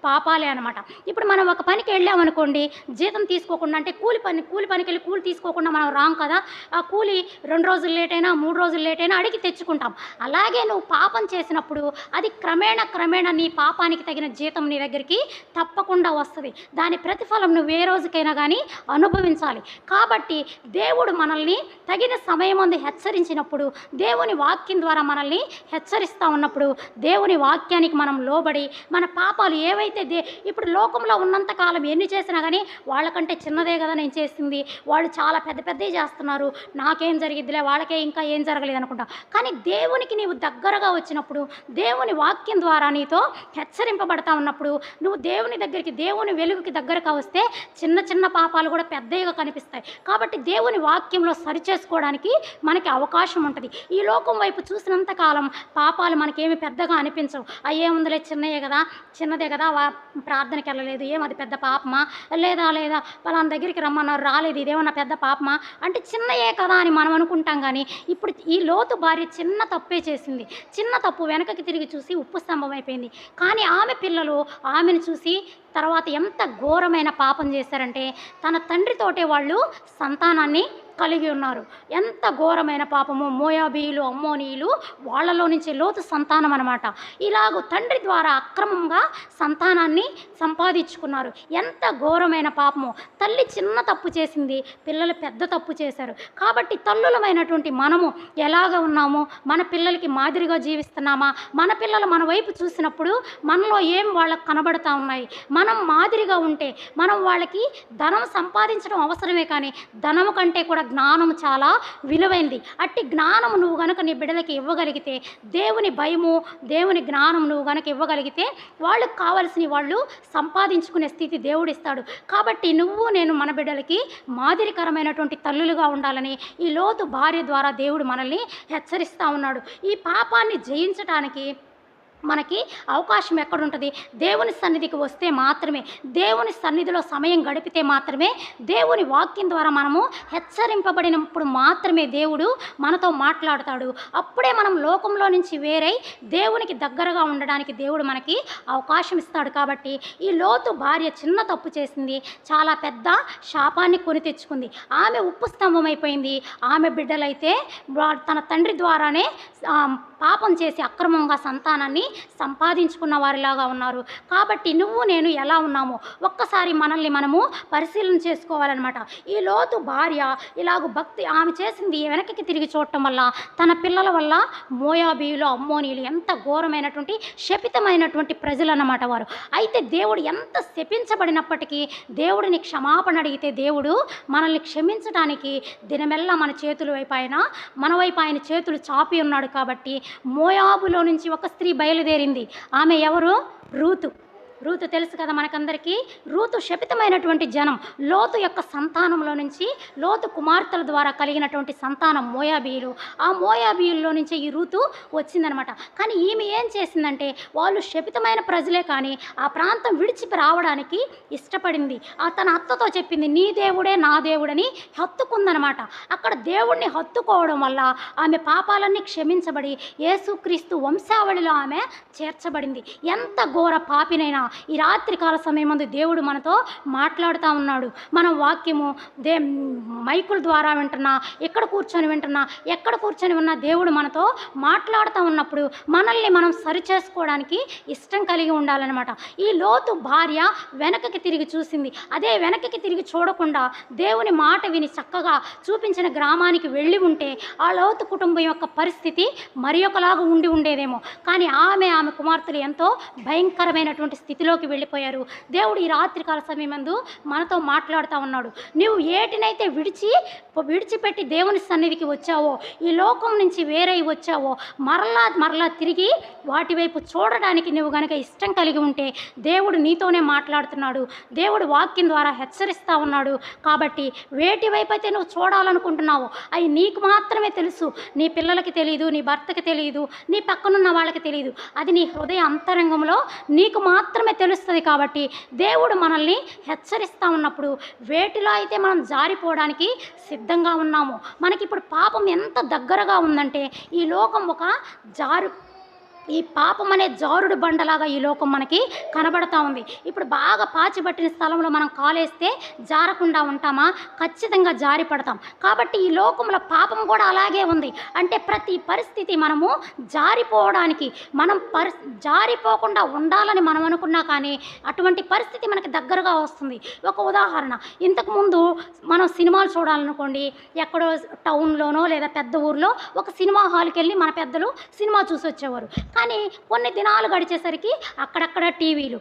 పాపాలే అనమాట. ఇప్పుడు మనం ఒక పనికి వెళ్ళామనుకోండి, జీతం తీసుకోకుండా, అంటే కూలి పనికి వెళ్ళి కూలి తీసుకోకుండా మనం రాం కదా, ఆ కూలి 2 రోజులు లేట్ అయినా 3 రోజులు లేట్ అయినా అడిగి తెచ్చుకుంటాం. అలాగే నువ్వు పాపం చేసినప్పుడు అది క్రమేణా నీ పాపానికి తగిన జీతం నీ దగ్గరికి తప్పకుండా వస్తుంది. దాని ప్రతిఫలం నువ్వు ఏ రోజుకైనా కానీ అనుభవించాలి. కాబట్టి దేవుడు మనల్ని తగిన సమయం ముందు హెచ్చరించినప్పుడు, దేవుని వాక్యం ద్వారా మనల్ని హెచ్చరిస్తూ ఉన్నప్పుడు, దేవుని వాక్యానికి మనం లోబడి మన పాపాలు ఏవైతే ఇప్పుడు లోకంలో ఉన్నంతకాలం ఎన్ని చేసినా కానీ వాళ్ళకంటే చిన్నదే కదా నేను చేసింది, వాళ్ళు చాలా పెద్దవి చేస్తున్నారు, నాకేం జరిగిద్దిలే, వాళ్ళకే ఇంకా ఏం జరగలేదు అనుకుంటా. కానీ దేవునికి నీవు దగ్గరగా వచ్చినప్పుడు, దేవుని వాక్యం ద్వారా నీతో హెచ్చరింపబడతా ఉన్నప్పుడు, నువ్వు దేవుని దగ్గరికి, దేవుని వెలుగుకి దగ్గరగా వస్తే చిన్న పాపాలు కూడా పెద్దగా కనిపిస్తాయి. కాబట్టి దేవుని వాక్యంలో సరిచేసుకోవడానికి మనకి అవకాశం ఉంటుంది. ఈ లోకం వైపు చూసినంతకాలం పాపాలు మనకేమి పెద్దగా అనిపించవు. ఏముందిలే చిన్నదే కదా ప్రార్థనకి వెళ్ళలేదు, ఏమది పెద్ద పాపమా, లేదా పలానా దగ్గరికి రమ్మన్నారు రాలేదు, ఇదేమన్నా పెద్ద పాపమా, అంటే చిన్నయే కదా అని మనం అనుకుంటాం. కానీ ఇప్పుడు ఈ లోతు భార్య చిన్న తప్పే చేసింది, చిన్న తప్పు వెనకకి తిరిగి చూసి ఉప్పు స్తంభం అయిపోయింది. కానీ ఆమె పిల్లలు ఆమెను చూసి తర్వాత ఎంత ఘోరమైన పాపం చేశారంటే, తన తండ్రితోటే వాళ్ళు సంతానాన్ని కలిగి ఉన్నారు. ఎంత ఘోరమైన పాపము! మోయాబీయులు, అమ్మోనీయులు వాళ్ళలో నుంచి లోతు సంతానం అనమాట. ఇలాగ తండ్రి ద్వారా అక్రమంగా సంతానాన్ని సంపాదించుకున్నారు. ఎంత ఘోరమైన పాపము! తల్లి చిన్న తప్పు చేసింది, పిల్లలు పెద్ద తప్పు చేశారు. కాబట్టి తల్లులమైనటువంటి మనము ఎలాగ ఉన్నాము? మన పిల్లలకి మాదిరిగా జీవిస్తున్నామా? మన పిల్లలు మన వైపు చూసినప్పుడు మనలో ఏం వాళ్ళకు కనబడతా ఉన్నాయి? మనం మాదిరిగా ఉంటే మనం వాళ్ళకి ధనం సంపాదించడం అవసరమే, కానీ ధనము కంటే కూడా జ్ఞానం చాలా విలువైంది. అట్టి జ్ఞానం నువ్వు గనుక నీ బిడ్డలకి ఇవ్వగలిగితే, దేవుని భయము, దేవుని జ్ఞానం నువ్వు గనుక ఇవ్వగలిగితే, వాళ్ళకి కావాల్సిన వాళ్ళు సంపాదించుకునే స్థితి దేవుడిస్తాడు. కాబట్టి నువ్వు నేను మన బిడ్డలకి మాదిరికరమైనటువంటి తల్లులుగా ఉండాలని ఈ లోతు భార్య ద్వారా దేవుడు మనల్ని హెచ్చరిస్తూ ఉన్నాడు. ఈ పాపాన్ని జయించడానికి మనకి అవకాశం ఎక్కడుంటుంది? దేవుని సన్నిధికి వస్తే మాత్రమే, దేవుని సన్నిధిలో సమయం గడిపితే మాత్రమే, దేవుని వాక్యం ద్వారా మనము హెచ్చరింపబడినప్పుడు మాత్రమే దేవుడు మనతో మాట్లాడతాడు. అప్పుడే మనం లోకంలో నుంచి వేరై దేవునికి దగ్గరగా ఉండడానికి దేవుడు మనకి అవకాశం ఇస్తాడు. కాబట్టి ఈ లోతు భార్య చిన్న తప్పు చేసింది, చాలా పెద్ద శాపాన్ని కొని తెచ్చుకుంది. ఆమె ఉప్పు స్తంభం అయిపోయింది. ఆమె బిడ్డలైతే తన తండ్రి ద్వారానే పాపం చేసి అక్రమంగా సంతానాన్ని సంపాదించుకున్న వారిలాగా ఉన్నారు. కాబట్టి నువ్వు నేను ఎలా ఉన్నామో ఒక్కసారి మనల్ని మనము పరిశీలన చేసుకోవాలన్నమాట. ఈ లోతు భార్య ఇలాగ భక్తి ఆమె చేసింది వెనక్కి తిరిగి చూడటం వల్ల తన పిల్లల వల్ల మోయాబీయులు, అమ్మోనీయులు ఎంత ఘోరమైనటువంటి శపితమైనటువంటి ప్రజలు అన్నమాట వారు. అయితే దేవుడు ఎంత శపించబడినప్పటికీ దేవుడిని క్షమాపణ అడిగితే దేవుడు మనల్ని క్షమించడానికి దినమెల్లా మన చేతుల వైపు మన వైపు ఆయన చేతులు చాపి ఉన్నాడు. కాబట్టి మోయాబులో నుంచి ఒక స్త్రీ బయలుదేరింది. ఆమె ఎవరు? రూతు తెలుసు కదా మనకందరికీ. రూతు శపితమైనటువంటి జనం. లోతు యొక్క సంతానంలో నుంచి, లోతు కుమార్తెల ద్వారా కలిగినటువంటి సంతానం మోయాబీయులు. ఆ మోయాబీయుల్లో నుంచి ఈ రూతు వచ్చిందనమాట. కానీ ఈమె ఏం చేసిందంటే, వాళ్ళు శపితమైన ప్రజలే కానీ ఆ ప్రాంతం విడిచి రావడానికి ఇష్టపడింది. తన అత్తతో చెప్పింది, నీ దేవుడే నా దేవుడని హత్తుకుందనమాట. అక్కడ దేవుడిని హత్తుకోవడం వల్ల ఆమె పాపాలన్నీ క్షమించబడి యేసుక్రీస్తు వంశావళిలో ఆమె చేర్చబడింది. ఎంత ఘోర పాపినైనా ఈ రాత్రికాల సమయమందు దేవుడు మనతో మాట్లాడుతూ ఉన్నాడు. మనం వాక్యము మైకుల ద్వారా వింటున్నా, ఎక్కడ కూర్చొని ఉన్నా దేవుడు మనతో మాట్లాడుతూ ఉన్నప్పుడు మనల్ని మనం సరిచేసుకోవడానికి ఇష్టం కలిగి ఉండాలన్నమాట. ఈ లోతు భార్య వెనకకి తిరిగి చూసింది. అదే వెనకకి తిరిగి చూడకుండా దేవుని మాట విని చక్కగా చూపించిన గ్రామానికి వెళ్ళి ఉంటే ఆ లోతు కుటుంబం యొక్క పరిస్థితి మరి ఒకలాగా ఉండి ఉండేదేమో. కానీ ఆమె కుమార్తెలు ఎంతో భయంకరమైనటువంటి స్థితిలోకి వెళ్ళిపోయారు. దేవుడు ఈ రాత్రికాల సమయమందు మనతో మాట్లాడుతూ ఉన్నాడు. నువ్వు ఏటినైతే విడిచిపెట్టి దేవుని సన్నిధికి వచ్చావో, ఈ లోకం నుంచి వేరై వచ్చావో, మరలా తిరిగి వాటి వైపు చూడడానికి నువ్వు గనక ఇష్టం కలిగి ఉంటే దేవుడు నీతోనే మాట్లాడుతున్నాడు. దేవుడు వాక్యం ద్వారా హెచ్చరిస్తూ ఉన్నాడు. కాబట్టి వేటి వైపు అయితే నువ్వు చూడాలనుకుంటున్నావో అవి నీకు మాత్రమే తెలుసు. నీ పిల్లలకి తెలియదు, నీ భర్తకి తెలియదు, నీ పక్కనున్న వాళ్ళకి తెలియదు. అది నీ హృదయ అంతరంగంలో నీకు మాత్రమే తెలుస్తుంది. కాబట్టి దేవుడు మనల్ని హెచ్చరిస్తూ ఉన్నప్పుడు వేటిలో అయితే మనం జారిపోవడానికి సిద్ధంగా ఉన్నామో, మనకి ఇప్పుడు పాపం ఎంత దగ్గరగా ఉందంటే ఈ లోకం ఒక ఈ పాపం అనే జారుడు బండలాగా ఈ లోకం మనకి కనబడతా ఉంది. ఇప్పుడు బాగా పాచిపట్టిన స్థలంలో మనం కాలేస్తే జారకుండా ఉంటామా? ఖచ్చితంగా జారి పడతాం. కాబట్టి ఈ లోకంలో పాపం కూడా అలాగే ఉంది. అంటే ప్రతి పరిస్థితి మనము జారిపోవడానికి, మనం జారిపోకుండా ఉండాలని మనం అనుకున్నా కానీ అటువంటి పరిస్థితి మనకి దగ్గరగా వస్తుంది. ఒక ఉదాహరణ, ఇంతకుముందు మనం సినిమాలు చూడాలనుకోండి, ఎక్కడో టౌన్లోనో లేదా పెద్ద ఊర్లో ఒక సినిమా హాల్కి వెళ్ళి మన పెద్దలు సినిమా చూసి వచ్చేవారు. కానీ కొన్ని దినాలు గడిచేసరికి అక్కడక్కడ టీవీలు,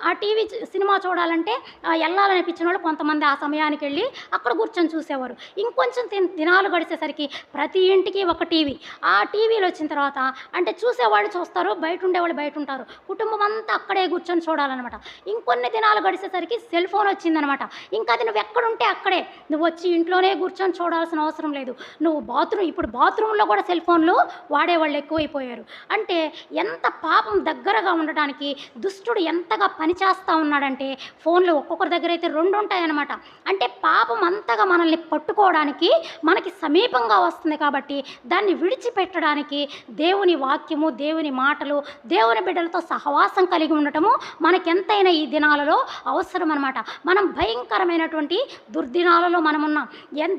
ఆ టీవీ సినిమా చూడాలంటే వెళ్ళాలనిపించిన వాళ్ళు కొంతమంది ఆ సమయానికి వెళ్ళి అక్కడ కూర్చొని చూసేవారు. ఇంకొంచెం దినాలు గడిచేసరికి ప్రతి ఇంటికి ఒక టీవీ. ఆ టీవీలు వచ్చిన తర్వాత అంటే చూసేవాళ్ళు చూస్తారు, బయట ఉండేవాళ్ళు బయట ఉంటారు, కుటుంబం అంతా అక్కడే కూర్చొని చూడాలన్నమాట. ఇంకొన్ని దినాలు గడిచేసరికి సెల్ ఫోన్ వచ్చిందనమాట. ఇంకా అది నువ్వు ఎక్కడుంటే అక్కడే, నువ్వు వచ్చి ఇంట్లోనే కూర్చొని చూడాల్సిన అవసరం లేదు. నువ్వు ఇప్పుడు బాత్రూంలో కూడా సెల్ ఫోన్లు వాడేవాళ్ళు ఎక్కువైపోయారు. అంటే ఎంత పాపం దగ్గరగా ఉండడానికి దుష్టుడు ఎంతగా పనిచేస్తూ ఉన్నాడంటే, ఫోన్లు ఒక్కొక్కరి దగ్గర అయితే 2 ఉంటాయన్నమాట. అంటే పాపం అంతగా మనల్ని పట్టుకోవడానికి మనకి సమీపంగా వస్తుంది కాబట్టి దాన్ని విడిచిపెట్టడానికి దేవుని వాక్యము, దేవుని మాటలు, దేవుని బిడ్డలతో సహవాసం కలిగి ఉండటము మనకెంతైనా ఈ దినాలలో అవసరం అన్నమాట. మనం భయంకరమైనటువంటి దుర్దినాలలో మనమున్నాం.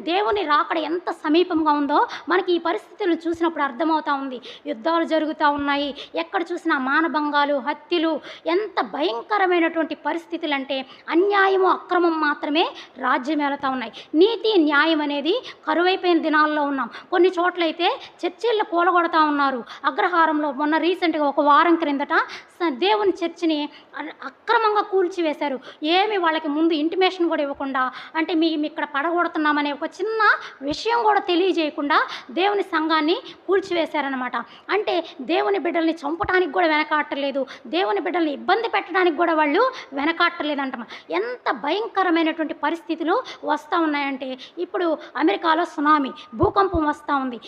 దేవుని రాకడ ఎంత సమీపంగా ఉందో మనకి ఈ పరిస్థితులను చూసినప్పుడు అర్థమవుతా ఉంది. యుద్ధాలు జరుగుతూ ఉన్నాయి, ఎక్కడ చూసినా మానభంగాలు, హత్యలు, ఎంత భయంకరమైనటువంటి పరిస్థితులు అంటే అన్యాయము, అక్రమం మాత్రమే రాజ్యం ఏలుతా ఉన్నాయి. నీతి, న్యాయం అనేది కరువైపోయిన దినాల్లో ఉన్నాం. కొన్ని చోట్లయితే చర్చిళ్ళు కూలగొడతా ఉన్నారు. అగ్రహారంలో మొన్న రీసెంట్గా ఒక వారం క్రిందట దేవుని చర్చిని అక్రమంగా కూల్చివేశారు. ఏమి వాళ్ళకి ముందు ఇంటిమేషన్ కూడా ఇవ్వకుండా, అంటే మేము ఇక్కడ పడగొడుతున్నామనే ఒక చిన్న విషయం కూడా తెలియజేయకుండా దేవుని సంఘాన్ని కూల్చివేశారనమాట. అంటే దేవుని బిడ్డల్ని చంపడానికి కూడా వెనకాట్టలేదు, దేవుని బిడ్డల్ని ఇబ్బంది పెట్టడానికి కూడా వాళ్ళు వెనకాట్టలేదంట. ఎంత భయంకరమైనటువంటి పరిస్థితులు వస్తూ ఉన్నాయంటే, ఇప్పుడు అమెరికాలో సునామీ, భూకంపం వస్తూ ఉంది.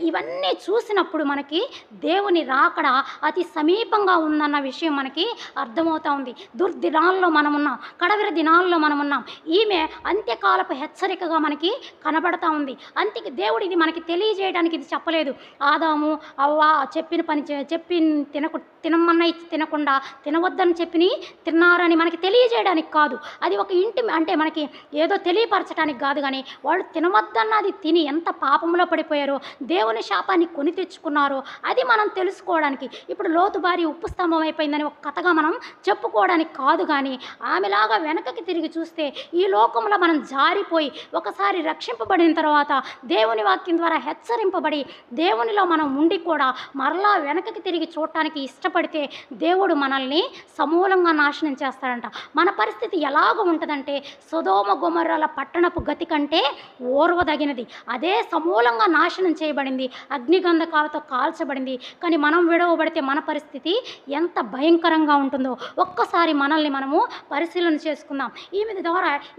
ఇవన్నీ చూసినప్పుడు మనకి దేవుని రాకడ అతి సమీపంగా ఉందన్న విషయం మనకి అర్థమవుతా ఉంది. దుర్దినాల్లో మనమున్నాం, కడవరి దినాల్లో మనమున్నాం. ఈమె అంత్యకాలపు హెచ్చరికగా మనకి కనబడతా ఉంది. అంతకి దేవుడు ఇది మనకి తెలియజేయడానికి ఇది చెప్పలేదు. ఆదాము, అవ్వ చెప్పిన పని తినమన్నా ఇచ్చి తినకుండా తినవద్దని చెప్పి తిన్నారని మనకి తెలియజేయడానికి కాదు. అది ఒక అంటే మనకి ఏదో తెలియపరచడానికి కాదు. కానీ వాళ్ళు తినవద్దన్నది తిని ఎంత పాపంలో పడిపోయారో, దేవుని శాపాన్ని కొని తెచ్చుకున్నారో అది మనం తెలుసుకోవడానికి. ఇప్పుడు లోతు భార్య ఉప్పు స్తంభం అయిపోయిందని ఒక కథగా మనం చెప్పుకోవడానికి కాదు. కానీ ఆమెలాగా వెనకకి తిరిగి చూస్తే ఈ లోకంలో మనం జారిపోయి ఒకసారి రక్షింపబడిన తర్వాత దేవుని వాక్యం ద్వారా హెచ్చరింపబడి దేవునిలో మనం ఉండి కూడా మరలా వెనకకి తిరిగి చూడటానికి ఇష్టపడితే దేవుడు మనల్ని సమూలంగా నాశనం చేస్తాడంట. మన పరిస్థితి ఎలాగ ఉంటుందంటే, సొదొమ గొమొర్రాల పట్టణపు గతి కంటే ఓర్వదగినది. అదే సమూలంగా నాశనం చేయబడింది, అగ్నిగంధకాలతో కాల్చబడింది. కానీ మనం విడవబడితే మన పరిస్థితి ఎంత భయంకరంగా ఉంటుందో ఒక్కసారి మనల్ని మనము పరిశీలన చేసుకుందాం.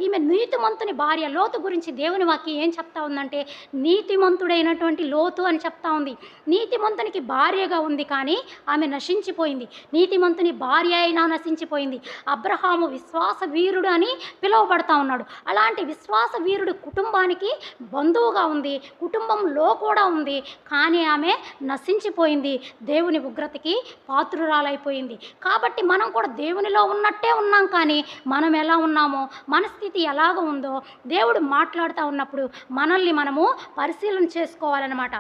ఈమె నీతిమంతుని భార్య లోతు గురించి దేవుని వాక్యం ఏం చెప్తా ఉందంటే, నీతిమంతుడైనటువంటి లోతు అని చెప్తా ఉంది. నీతిమంతునికి భార్యగా ఉంది కానీ ఆమె నశించిపోయింది. నీతిమంతుని భార్య అయినా నశించిపోయింది. అబ్రహాము విశ్వాస వీరుడు అని పిలువబడతా ఉన్నాడు. అలాంటి విశ్వాస వీరుడు కుటుంబానికి బంధువుగా ఉంది, కుటుంబంలో కూడా ఉంది. కానీ ఆమె నశించిపోయింది, దేవుని ఉగ్రతకి పాత్రురాలైపోయింది. కాబట్టి మనం కూడా దేవునిలో ఉన్నట్టే ఉన్నాం. కానీ మనం ఎలా ఉన్నామో, మన స్థితి ఎలాగ ఉందో దేవుడు మాట్లాడుతూ ఉన్నప్పుడు మనల్ని మనము పరిశీలన చేసుకోవాలన్నమాట.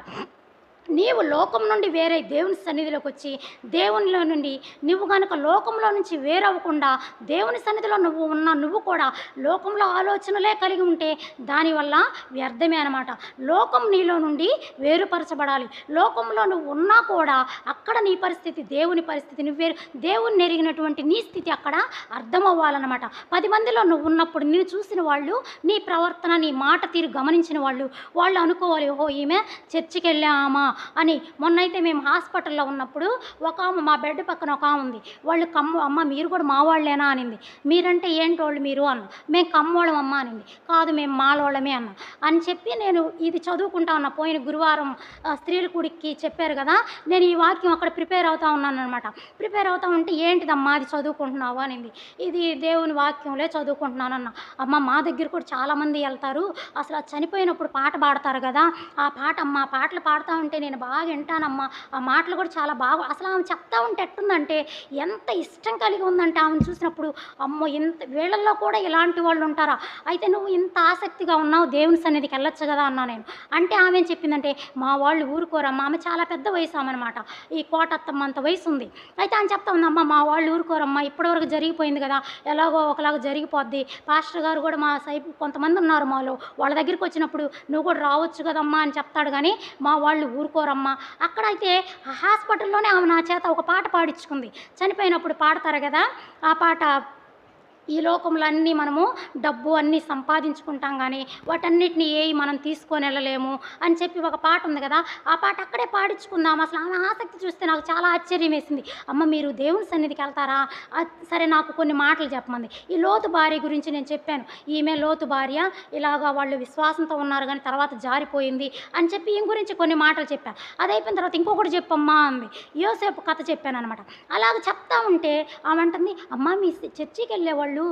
నీవు లోకం నుండి వేరే దేవుని సన్నిధిలోకి వచ్చి దేవునిలో నుండి నువ్వు కనుక లోకంలో నుంచి వేరవ్వకుండా దేవుని సన్నిధిలో నువ్వు కూడా లోకంలో ఆలోచనలే కలిగి ఉంటే దానివల్ల వ్యర్థమే అనమాట. లోకం నీలో నుండి వేరుపరచబడాలి. లోకంలో నువ్వు ఉన్నా కూడా అక్కడ నీ పరిస్థితి, దేవుని పరిస్థితి, దేవుని ఎరిగినటువంటి నీ స్థితి అక్కడ అర్థమవ్వాలన్నమాట. 10 మందిలో నువ్వు ఉన్నప్పుడు నిన్ను చూసిన వాళ్ళు, నీ ప్రవర్తన, నీ మాట తీరు గమనించిన వాళ్ళు అనుకోవాలి, ఓహో ఈమె చర్చికి వెళ్ళామా అని. మొన్నైతే మేము హాస్పిటల్లో ఉన్నప్పుడు ఒక ఆమె, మా బెడ్ పక్కన ఒక ఆమె ఉంది. వాళ్ళు అమ్మ మీరు కూడా మా వాళ్ళేనా అనింది. మీరంటే ఏంటోళ్ళు మీరు అన్న. మేము కమ్మోళ్ళం అమ్మ అనింది. కాదు మేము మాలోళ్ళమే అన్న అని చెప్పి నేను ఇది చదువుకుంటా ఉన్నా. పోయిన గురువారం స్త్రీల కూడికి చెప్పారు కదా, నేను ఈ వాక్యం అక్కడ ప్రిపేర్ అవుతా ఉన్నాను అనమాట. ప్రిపేర్ అవుతా ఉంటే ఏంటిదమ్మా అది చదువుకుంటున్నావు అనింది. ఇది దేవుని వాక్యంలో చదువుకుంటున్నాను అన్న. అమ్మ మా దగ్గర కూడా చాలామంది వెళ్తారు, అసలు చనిపోయినప్పుడు పాట పాడతారు కదా, ఆ పాట అమ్మ పాటలు పాడుతూ ఉంటే నేను బాగా వింటానమ్మా, ఆ మాటలు కూడా చాలా బాగా, అసలు ఆమె చెప్తా ఉంటే ఎట్టుందంటే ఎంత ఇష్టం కలిగి ఉందంటే ఆమెను చూసినప్పుడు, అమ్మో ఇంత వీళ్ళల్లో కూడా ఇలాంటి వాళ్ళు ఉంటారా, అయితే నువ్వు ఇంత ఆసక్తిగా ఉన్నావు దేవుని సన్నిధికి వెళ్ళొచ్చు కదా అన్నా నేను. అంటే ఆమె ఏం చెప్పిందంటే, మా వాళ్ళు ఊరుకోరమ్మా, ఆమె చాలా పెద్ద వయసు ఆమెనమాట, ఈ కోటత్తమ్మ అంత వయసు ఉంది. అయితే ఆమె చెప్తా ఉందమ్మా మా వాళ్ళు ఊరుకోరమ్మా, ఇప్పటివరకు జరిగిపోయింది కదా, ఎలాగో ఒకలాగా జరిగిపోద్ది. పాస్టర్ గారు కూడా మా సైపు కొంతమంది ఉన్నారు మాలో, వాళ్ళ దగ్గరికి వచ్చినప్పుడు నువ్వు కూడా రావచ్చు కదమ్మా అని చెప్తాడు. కానీ మా వాళ్ళు ఊరుకోరమ్మా. అక్కడైతే హాస్పిటల్లోనే ఆమె నా చేత ఒక పాట పాడించుకుంది. చనిపోయినప్పుడు పాడతారు కదా, ఆ పాట ఈ లోకంలో అన్నీ మనము డబ్బు అన్నీ సంపాదించుకుంటాం కానీ వాటన్నిటిని మనం తీసుకొని వెళ్ళలేము అని చెప్పి ఒక పాట ఉంది కదా, ఆ పాట అక్కడే పాడించుకుందాం. అసలు ఆమె ఆసక్తి చూస్తే నాకు చాలా ఆశ్చర్యం వేసింది. అమ్మ మీరు దేవుని సన్నిధికి వెళ్తారా? సరే నాకు కొన్ని మాటలు చెప్పమంది. ఈ లోతు భార్య గురించి నేను చెప్పాను. ఈమె లోతు భార్య, ఇలాగా వాళ్ళు విశ్వాసంతో ఉన్నారు కానీ తర్వాత జారిపోయింది అని చెప్పి ఈమె గురించి కొన్ని మాటలు చెప్పాను. అది అయిపోయిన తర్వాత ఇంకొకటి చెప్పమ్మా అంది. యోసేపు కథ చెప్పాను అనమాట. అలాగ చెప్తా ఉంటే ఆమె అంటుంది, అమ్మ మీ చర్చికి వెళ్ళేవాళ్ళు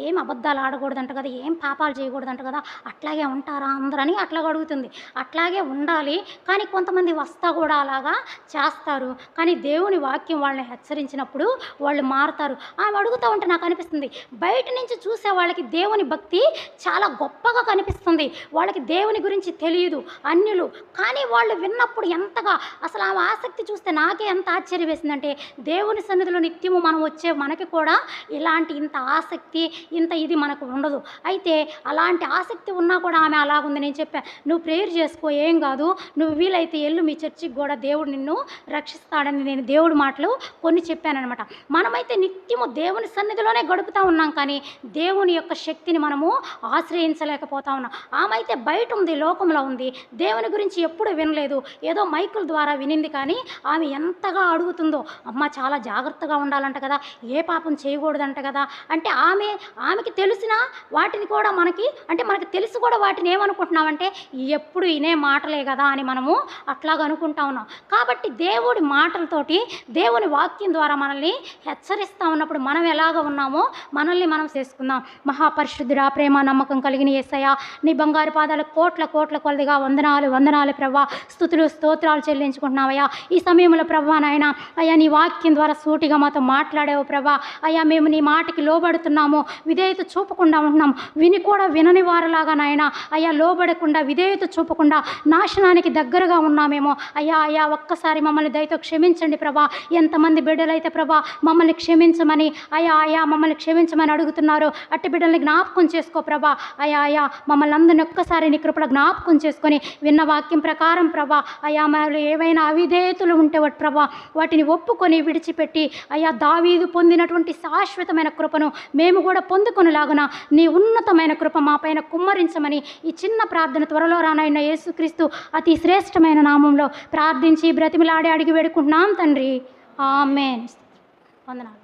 ఏం అబద్ధాలు ఆడకూడదంట కదా, ఏం పాపాలు చేయకూడదంట కదా, అట్లాగే ఉంటారా అందరని అట్లాగ అడుగుతుంది. అట్లాగే ఉండాలి, కానీ కొంతమంది వస్తా కూడా అలాగా చేస్తారు. కానీ దేవుని వాక్యం వాళ్ళని హెచ్చరించినప్పుడు వాళ్ళు మారుతారు. ఆమె అడుగుతూ ఉంటే నాకు అనిపిస్తుంది, బయట నుంచి చూసే వాళ్ళకి దేవుని భక్తి చాలా గొప్పగా కనిపిస్తుంది. వాళ్ళకి దేవుని గురించి తెలియదు అన్యులు, కానీ వాళ్ళు విన్నప్పుడు ఎంతగా అసలు ఆమె ఆసక్తి చూస్తే నాకే ఎంత ఆశ్చర్యం వేసిందంటే, దేవుని సన్నిధిలో నిత్యము మనం వచ్చే మనకి కూడా ఇలాంటి ఇంత ఆసక్తి ఇంత ఇది మనకు ఉండదు. అయితే అలాంటి ఆసక్తి ఉన్నా కూడా ఆమె అలాగుంది. నేను చెప్పాను, నువ్వు ప్రేయర్ చేసుకో, ఏం కాదు, నువ్వు వీలైతే ఎల్లు, మీ చర్చికి కూడా దేవుడు నిన్ను రక్షిస్తాడని నేను దేవుడి మాటలు కొన్ని చెప్పానమాట. మనమైతే నిత్యము దేవుని సన్నిధిలోనే గడుపుతూ ఉన్నాం, కానీ దేవుని యొక్క శక్తిని మనము ఆశ్రయించలేకపోతా ఉన్నాం. ఆమె అయితే బయట ఉంది, లోకంలో ఉంది, దేవుని గురించి ఎప్పుడు వినలేదు, ఏదో మైకుల ద్వారా వినింది. కానీ ఆమె ఎంతగా అడుగుతుందో, అమ్మ చాలా జాగ్రత్తగా ఉండాలంట కదా, ఏ పాపం చేయకూడదంట కదా అంటే ఆమెకి తెలిసిన వాటిని కూడా మనకి తెలిసి కూడా వాటిని ఏమనుకుంటున్నామంటే ఎప్పుడు వినే మాటలే కదా అని మనము అట్లాగా అనుకుంటా ఉన్నాం. కాబట్టి దేవుడి మాటలతోటి దేవుని వాక్యం ద్వారా మనల్ని హెచ్చరిస్తూ ఉన్నప్పుడు మనం ఎలాగ ఉన్నామో మనల్ని మనం చేసుకుందాం. మహాపరిశుద్ధుడా, ప్రేమ నమ్మకం కలిగిన యేసయ్యా, నీ బంగారు పాదాలకు కోట్ల కోట్ల కొలదిగా వందనాలు ప్రభా, స్తుతులు స్తోత్రాలు చెల్లించుకుంటున్నావయ్యా. ఈ సమయంలో ప్రభా నాయన అయ్యా, నీ వాక్యం ద్వారా సూటిగా మాతో మాట్లాడావు ప్రభా. అయ్యా మేము నీ మాటకి లోబడుతున్నాము, విధేయత చూపకుండా ఉంటున్నాము, విని కూడా వినని వారిలాగా నాయన అయ్యా లోబడకుండా విధేయత చూపకుండా నాశనానికి దగ్గరగా ఉన్నామేమో అయ్యా ఒక్కసారి మమ్మల్ని దయతో క్షమించండి ప్రభా. ఎంతమంది బిడ్డలైతే ప్రభా మమ్మల్ని క్షమించమని మమ్మల్ని క్షమించమని అడుగుతున్నారు, అట్టి బిడ్డల్ని జ్ఞాపకం చేసుకో ప్రభా. అయ్యా మమ్మల్ని అందరిని ఒక్కసారి నీ కృపలో జ్ఞాపకం చేసుకొని విన్న వాక్యం ప్రకారం ప్రభా మాలో ఏవైనా అవిధేయతలు ఉంటే ప్రభా వాటిని ఒప్పుకొని విడిచిపెట్టి దావీదు పొందినటువంటి శాశ్వతమైన కృపను మేము కూడా పొందుకొనిలాగున నీ ఉన్నతమైన కృప మా పైన కుమ్మరించమని ఈ చిన్న ప్రార్థన త్వరలో రానైన యేసుక్రీస్తు అతి శ్రేష్టమైన నామంలో ప్రార్థించి బ్రతిమిలాడి అడిగి వేడుకుంటున్నాం తండ్రి, ఆమేన్. వందనాలు.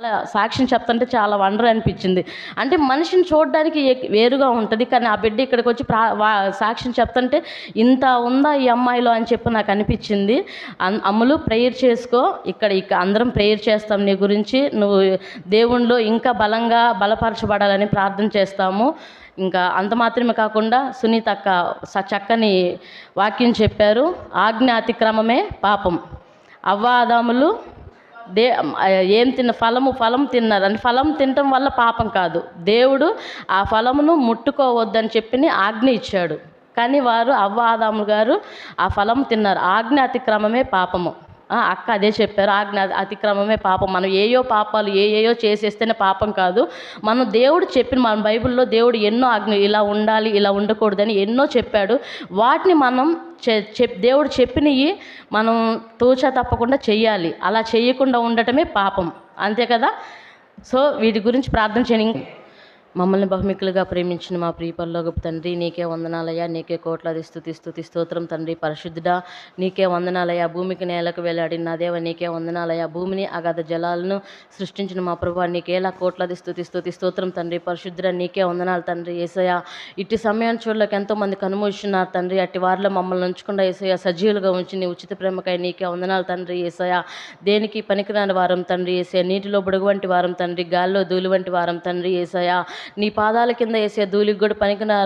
అలా సాక్ష్యం చెప్తుంటే చాలా వండర్ అనిపించింది. అంటే మనిషిని చూడడానికి వేరుగా ఉంటుంది, కానీ ఆ బిడ్డ ఇక్కడికి వచ్చి సాక్ష్యం చెప్తుంటే ఇంత ఉందా ఈ అమ్మాయిలో అని చెప్పి నాకు అనిపించింది. అమ్ములు ప్రేయర్ చేసుకో, ఇక్కడ అందరం ప్రేయర్ చేస్తాం నీ గురించి, నువ్వు దేవునిలో ఇంకా బలంగా బలపరచబడాలని ప్రార్థన చేస్తాము. ఇంకా అంత మాత్రమే కాకుండా సునీత అక్క చక్కని వాక్యం చెప్పారు. ఆజ్ఞ అతిక్రమమే పాపం. అవ్వ ఆదాములు ఏం ఫలం తిన్నారు అంటే ఫలం తినటం వల్ల పాపం కాదు, దేవుడు ఆ ఫలమును ముట్టుకోవద్దని చెప్పి ఆజ్ఞ ఇచ్చాడు. కానీ వారు అవ్వ ఆదాములు గారు ఆ ఫలం తిన్నారు. ఆజ్ఞ అతిక్రమమే పాపము. అక్క అదే చెప్పారు, ఆజ్ఞ అతిక్రమమే పాపం. మనం పాపాలు ఏయో చేసేస్తేనే పాపం కాదు. మనం దేవుడు చెప్పిన మన బైబిల్లో దేవుడు ఎన్నో ఆజ్ఞ, ఇలా ఉండాలి ఇలా ఉండకూడదని ఎన్నో చెప్పాడు. వాటిని మనం దేవుడు చెప్పినవి మనం తూచా తప్పకుండా చెయ్యాలి. అలా చేయకుండా ఉండటమే పాపం, అంతే కదా. సో వీటి గురించి ప్రార్థన చేయండి. మమ్మల్ని బహుమికులుగా ప్రేమించిన మా ప్రియ పరలోకపు తండ్రి, నీకే వందనాలయ్యా, నీకే కోట్లాది స్తుతి స్తోత్రం తండ్రి. పరిశుద్ధుడా నీకే వందనాలయ్యా. భూమికి నేలకు వేలాడిన నా దేవ నీకే వందనాలయ్యా. భూమిని అగాధ జలాలను సృష్టించిన మా ప్రభువా నీకేలా కోట్లాది స్తుతి స్తోత్రం తండ్రి. పరిశుద్ధుడా నీకే వందనాలు తండ్రి. యేసయ్యా ఇట్టి సమయాన్ని చూడలేక ఎంతోమంది కనుమూస్తున్నారు తండ్రి, అట్టి వారిలో మమ్మల్ని ఉంచకుండా యేసయ్యా సజీవులుగా ఉంచి నీ ఉచిత ప్రేమకై నీకే వందనాలు తండ్రి. యేసయ్యా దేనికి పనికిరాని వారం తండ్రి. యేసయ్యా నీటిలో బుడుగు వంటి వారం తండ్రి, గాల్లో ధూళి వంటి వారం తండ్రి. యేసయ్యా నీ పాదాల కింద వేసే ధూళికి కూడా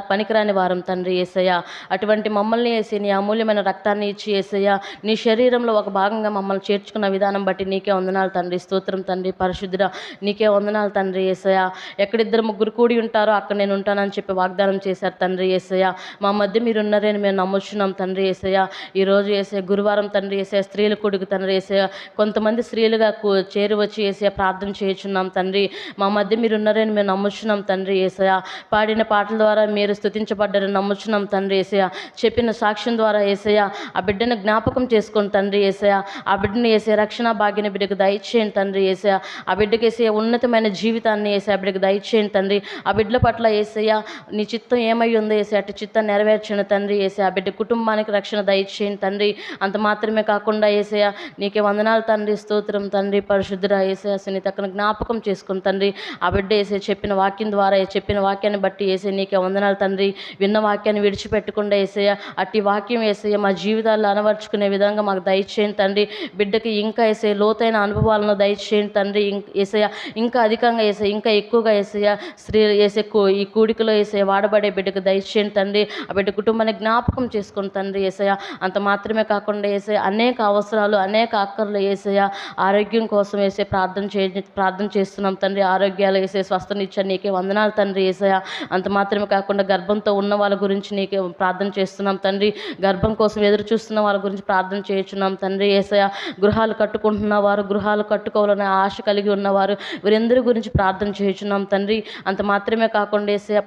పనికిరాని వారం తండ్రి. యేసయ్యా అటువంటి మమ్మల్ని వేసి నీ అమూల్యమైన రక్తాన్ని ఇచ్చి యేసయ్యా నీ శరీరంలో ఒక భాగంగా మమ్మల్ని చేర్చుకున్న విధానం బట్టి నీకే వందనాలు తండ్రి. స్తోత్రం తండ్రి. పరిశుద్ధుడా నీకే వందనాలు తండ్రి. యేసయ్యా ఎక్కడిద్దరు ముగ్గురు కూడి ఉంటారో అక్కడ నేను ఉంటానని చెప్పి వాగ్దానం చేశారు తండ్రి. యేసయ్యా మా మధ్య మీరు ఉన్నారని మేము నమ్ముచున్నాం తండ్రి. యేసయ్యా ఈరోజు వేసే గురువారం తండ్రి. యేసయ్యా స్త్రీల కొడుకు తండ్రి. యేసయ్యా కొంతమంది స్త్రీలుగా చేరి వచ్చి యేసయ్యా ప్రార్థన చేయుచున్నాం తండ్రి. మా మధ్య మీరు ఉన్నారని మేము నమ్ముచున్నాం తండ్రి యేసయ్య. పాడిన పాటల ద్వారా మీరు స్తుతించబడ్డారని నమ్ముచున్నాం తండ్రి యేసయ్య. చెప్పిన సాక్ష్యం ద్వారా యేసయ్య ఆ బిడ్డను జ్ఞాపకం చేసుకోండి తండ్రి యేసయ్య. ఆ బిడ్డను యేసయ్య రక్షణ భాగ్యన బిడ్డకు దయచేయండి తండ్రి యేసయ్య. ఆ బిడ్డకి యేసయ్య ఉన్నతమైన జీవితాన్ని యేసయ్య ఆ బిడ్డకు దయచేయండి తండ్రి. ఆ బిడ్డల పట్ల యేసయ్య నీ చిత్తం ఏమై ఉందో యేసయ్య అటు చిత్తం నెరవేర్చండి తండ్రి యేసయ్య. ఆ బిడ్డ కుటుంబానికి రక్షణ దయచేయండి తండ్రి. అంత మాత్రమే కాకుండా యేసయ్య నీకే వందనాలు తండ్రి, స్తోత్రం తండ్రి. పరిశుద్ధుడా యేసయ్య నీ తక్కన జ్ఞాపకం చేసుకుని తండ్రి. ఆ బిడ్డ యేసయ్య చెప్పిన వాక్యం ద్వారా చెప్పిన వాక్యాన్ని బట్టి యేసయ్య నీకే వందనాలు తండ్రి. విన్న వాక్యాన్ని విడిచిపెట్టకుండా యేసయ్య అట్టి వాక్యం యేసయ్య మా జీవితాల్లో అనవర్చుకునే విధంగా మాకు దయచేయండి తండ్రి. బిడ్డకి ఇంకా యేసయ్య లోతైన అనుభవాలను దయచేయండి తండ్రి. యేసయ్య ఇంకా అధికంగా యేసయ్య ఇంకా ఎక్కువగా యేసయ్య స్త్రీ యేసయ్య ఈ కూడికలో యేసయ్య వాడబడే బిడ్డకు దయచేయండి తండ్రి. ఆ బిడ్డ కుటుంబాన్ని జ్ఞాపకం చేసుకుని తండ్రి యేసయ్య. అంత మాత్రమే కాకుండా యేసయ్య అనేక అవసరాలు అనేక అక్కర్లు యేసయ్య ఆరోగ్యం కోసం యేసయ్య ప్రార్థన చేస్తున్నాం తండ్రి. ఆరోగ్యాలు యేసయ్య స్వస్థనిచ్చా నీకే వందనాలు తండ్రి యేసయ్య. అంత మాత్రమే కాకుండా గర్భంతో ఉన్న వాళ్ళ గురించి నీకే ప్రార్థన చేస్తున్నాం తండ్రి. గర్భం కోసం ఎదురు చూస్తున్న వాళ్ళ గురించి ప్రార్థన చేస్తున్నాం తండ్రి యేసయ్య. గృహాలు కట్టుకుంటున్న వారు, గృహాలు కట్టుకోవాలనే ఆశ కలిగి ఉన్నవారు వీరందరి గురించి ప్రార్థన చేస్తున్నాం తండ్రి. అంత మాత్రమే కాకుండా యేసయ్య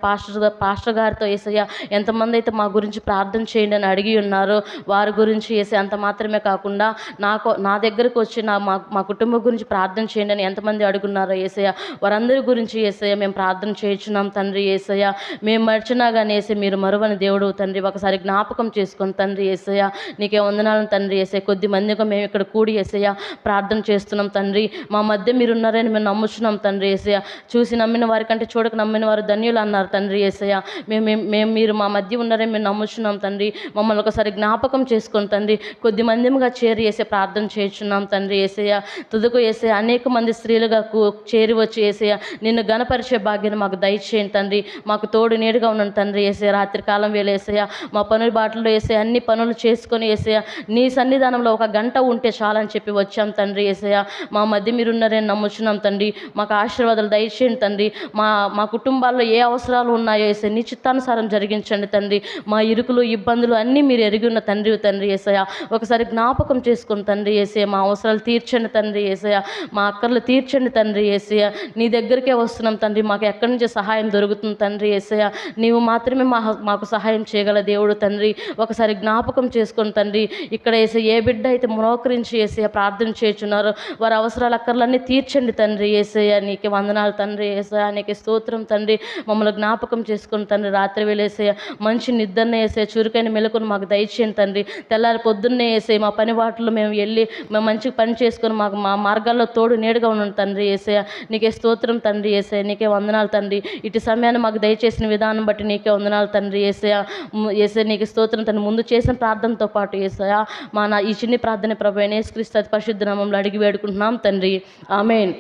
పాస్టర్ గారితో యేసయ్య ఎంతమంది అయితే మా గురించి ప్రార్థన చేయండి అని అడిగి ఉన్నారో వారి గురించి యేసయ్య. అంత మాత్రమే కాకుండా నా దగ్గరకు వచ్చి మా కుటుంబం గురించి ప్రార్థన చేయండి అని ఎంతమంది అడుగున్నారో యేసయ్య వారందరి గురించి యేసయ్య మేము ప్రార్థన చేయించున్నాం తండ్రి యేసయ్య. మేము మర్చినా కానీ యేసయ్య మీరు మరువని దేవుడు తండ్రి. ఒకసారి జ్ఞాపకం చేసుకొని తండ్రి యేసయ్య నీకే వందనాలను తండ్రి యేసయ్య. కొద్ది మందిగా మేము ఇక్కడ కూడి యేసయ్య ప్రార్థన చేస్తున్నాం తండ్రి. మా మధ్య మీరు ఉన్నారని మేము నమ్ముచున్నాం తండ్రి యేసయ్య. చూసి నమ్మిన వారి కంటే చూడక నమ్మిన వారు ధన్యులు అన్నారు తండ్రి యేసయ్య. మీరు మా మధ్య ఉన్నారని మేము నమ్ముచున్నాం తండ్రి. మమ్మల్ని ఒకసారి జ్ఞాపకం చేసుకొని తండ్రి కొద్ది మందిగా చేరి యేసయ్య ప్రార్థన చేస్తున్నాం తండ్రి యేసయ్య. తుదకు యేసయ్య అనేక మంది స్త్రీలుగా చేరి వచ్చి యేసయ్య నిన్ను గణపరిచే భాగ్యాన్ని మాకు దయచేయండి తండ్రి. మాకు తోడు నీడుగా ఉన్నాను తండ్రి యేసయ్య. రాత్రి కాలం వేళ యేసయ్య మా పనుల బాటలో యేసయ్య అన్ని పనులు చేసుకొని యేసయ్య నీ సన్నిధానంలో 1 గంట ఉంటే చాలని చెప్పి వచ్చాం తండ్రి యేసయ్య. మా మధ్య మీరున్నారని నమ్ముచున్నాం తండ్రి. మాకు ఆశీర్వాదాలు దయచేయండి తండ్రి. మా కుటుంబాల్లో ఏ అవసరాలు ఉన్నాయో యేసయ్య నీ చిత్తానుసారం జరిగించండి తండ్రి. మా ఇరుకులు ఇబ్బందులు అన్నీ మీరు ఎరిగి ఉన్న తండ్రి యేసయ్య. ఒకసారి జ్ఞాపకం చేసుకుని తండ్రి యేసయ్య మా అవసరాలు తీర్చండి తండ్రి యేసయ్య. మా అక్కర్లు తీర్చండి తండ్రి యేసయ్య. నీ దగ్గరికే వస్తున్నాం తండ్రి. మాకు ఎక్కడి నుంచి సహాయం దొరుకుతుంది తండ్రి యేసయ్య. నీవు మాత్రమే మాకు సహాయం చేయగల దేవుడు తండ్రి. ఒకసారి జ్ఞాపకం చేసుకొని తండ్రి. ఇక్కడ యేసయ్య ఏ బిడ్డ అయితే మోకరించి యేసయ్య ప్రార్థన చేస్తున్నారో వారి అవసరాల అక్కర్లన్నీ తీర్చండి తండ్రి యేసయ్య. నీకే వందనాలు తండ్రి యేసయ్య. నీకే స్తోత్రం తండ్రి. మమ్మల్ని జ్ఞాపకం చేసుకుని తండ్రి. రాత్రి వేళ యేసయ్య మంచి నిద్రనే యేసయ్య చురుకైన మెలకును మాకు దయచేయండి తండ్రి. తెల్లారి పొద్దున్నే యేసయ్య మా పని వాటిలో మేము మంచి పని చేసుకొని మా మార్గాల్లో తోడు నీడుగా ఉన్నాను తండ్రి యేసయ్య. నీకే స్తోత్రం తండ్రి యేసయ్య. నీకే వందనాలు తండ్రి. ఇటు సమయాన్ని మాకు దయచేసిన విధానం బట్టి నీకే వందనాలు తండ్రి యేసయ్య. యేసయ్య నీకే స్తోత్రం తండ్రి. ముందు చేసిన ప్రార్థనతో పాటు యేసయ్య ఈ చిన్ని ప్రార్థన ప్రభువైన యేసుక్రీస్తు అతి పరిశుద్ధ నామములో అడిగి వేడుకుంటున్నాం తండ్రి. ఆమేన్.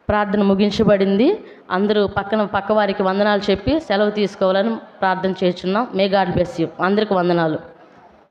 ప్రార్థన ముగించబడింది. అందరూ పక్క వారికి వందనాలు చెప్పి సెలవు తీసుకోవాలని ప్రార్థన చేస్తున్నాం. May God bless you. అందరికి వందనాలు.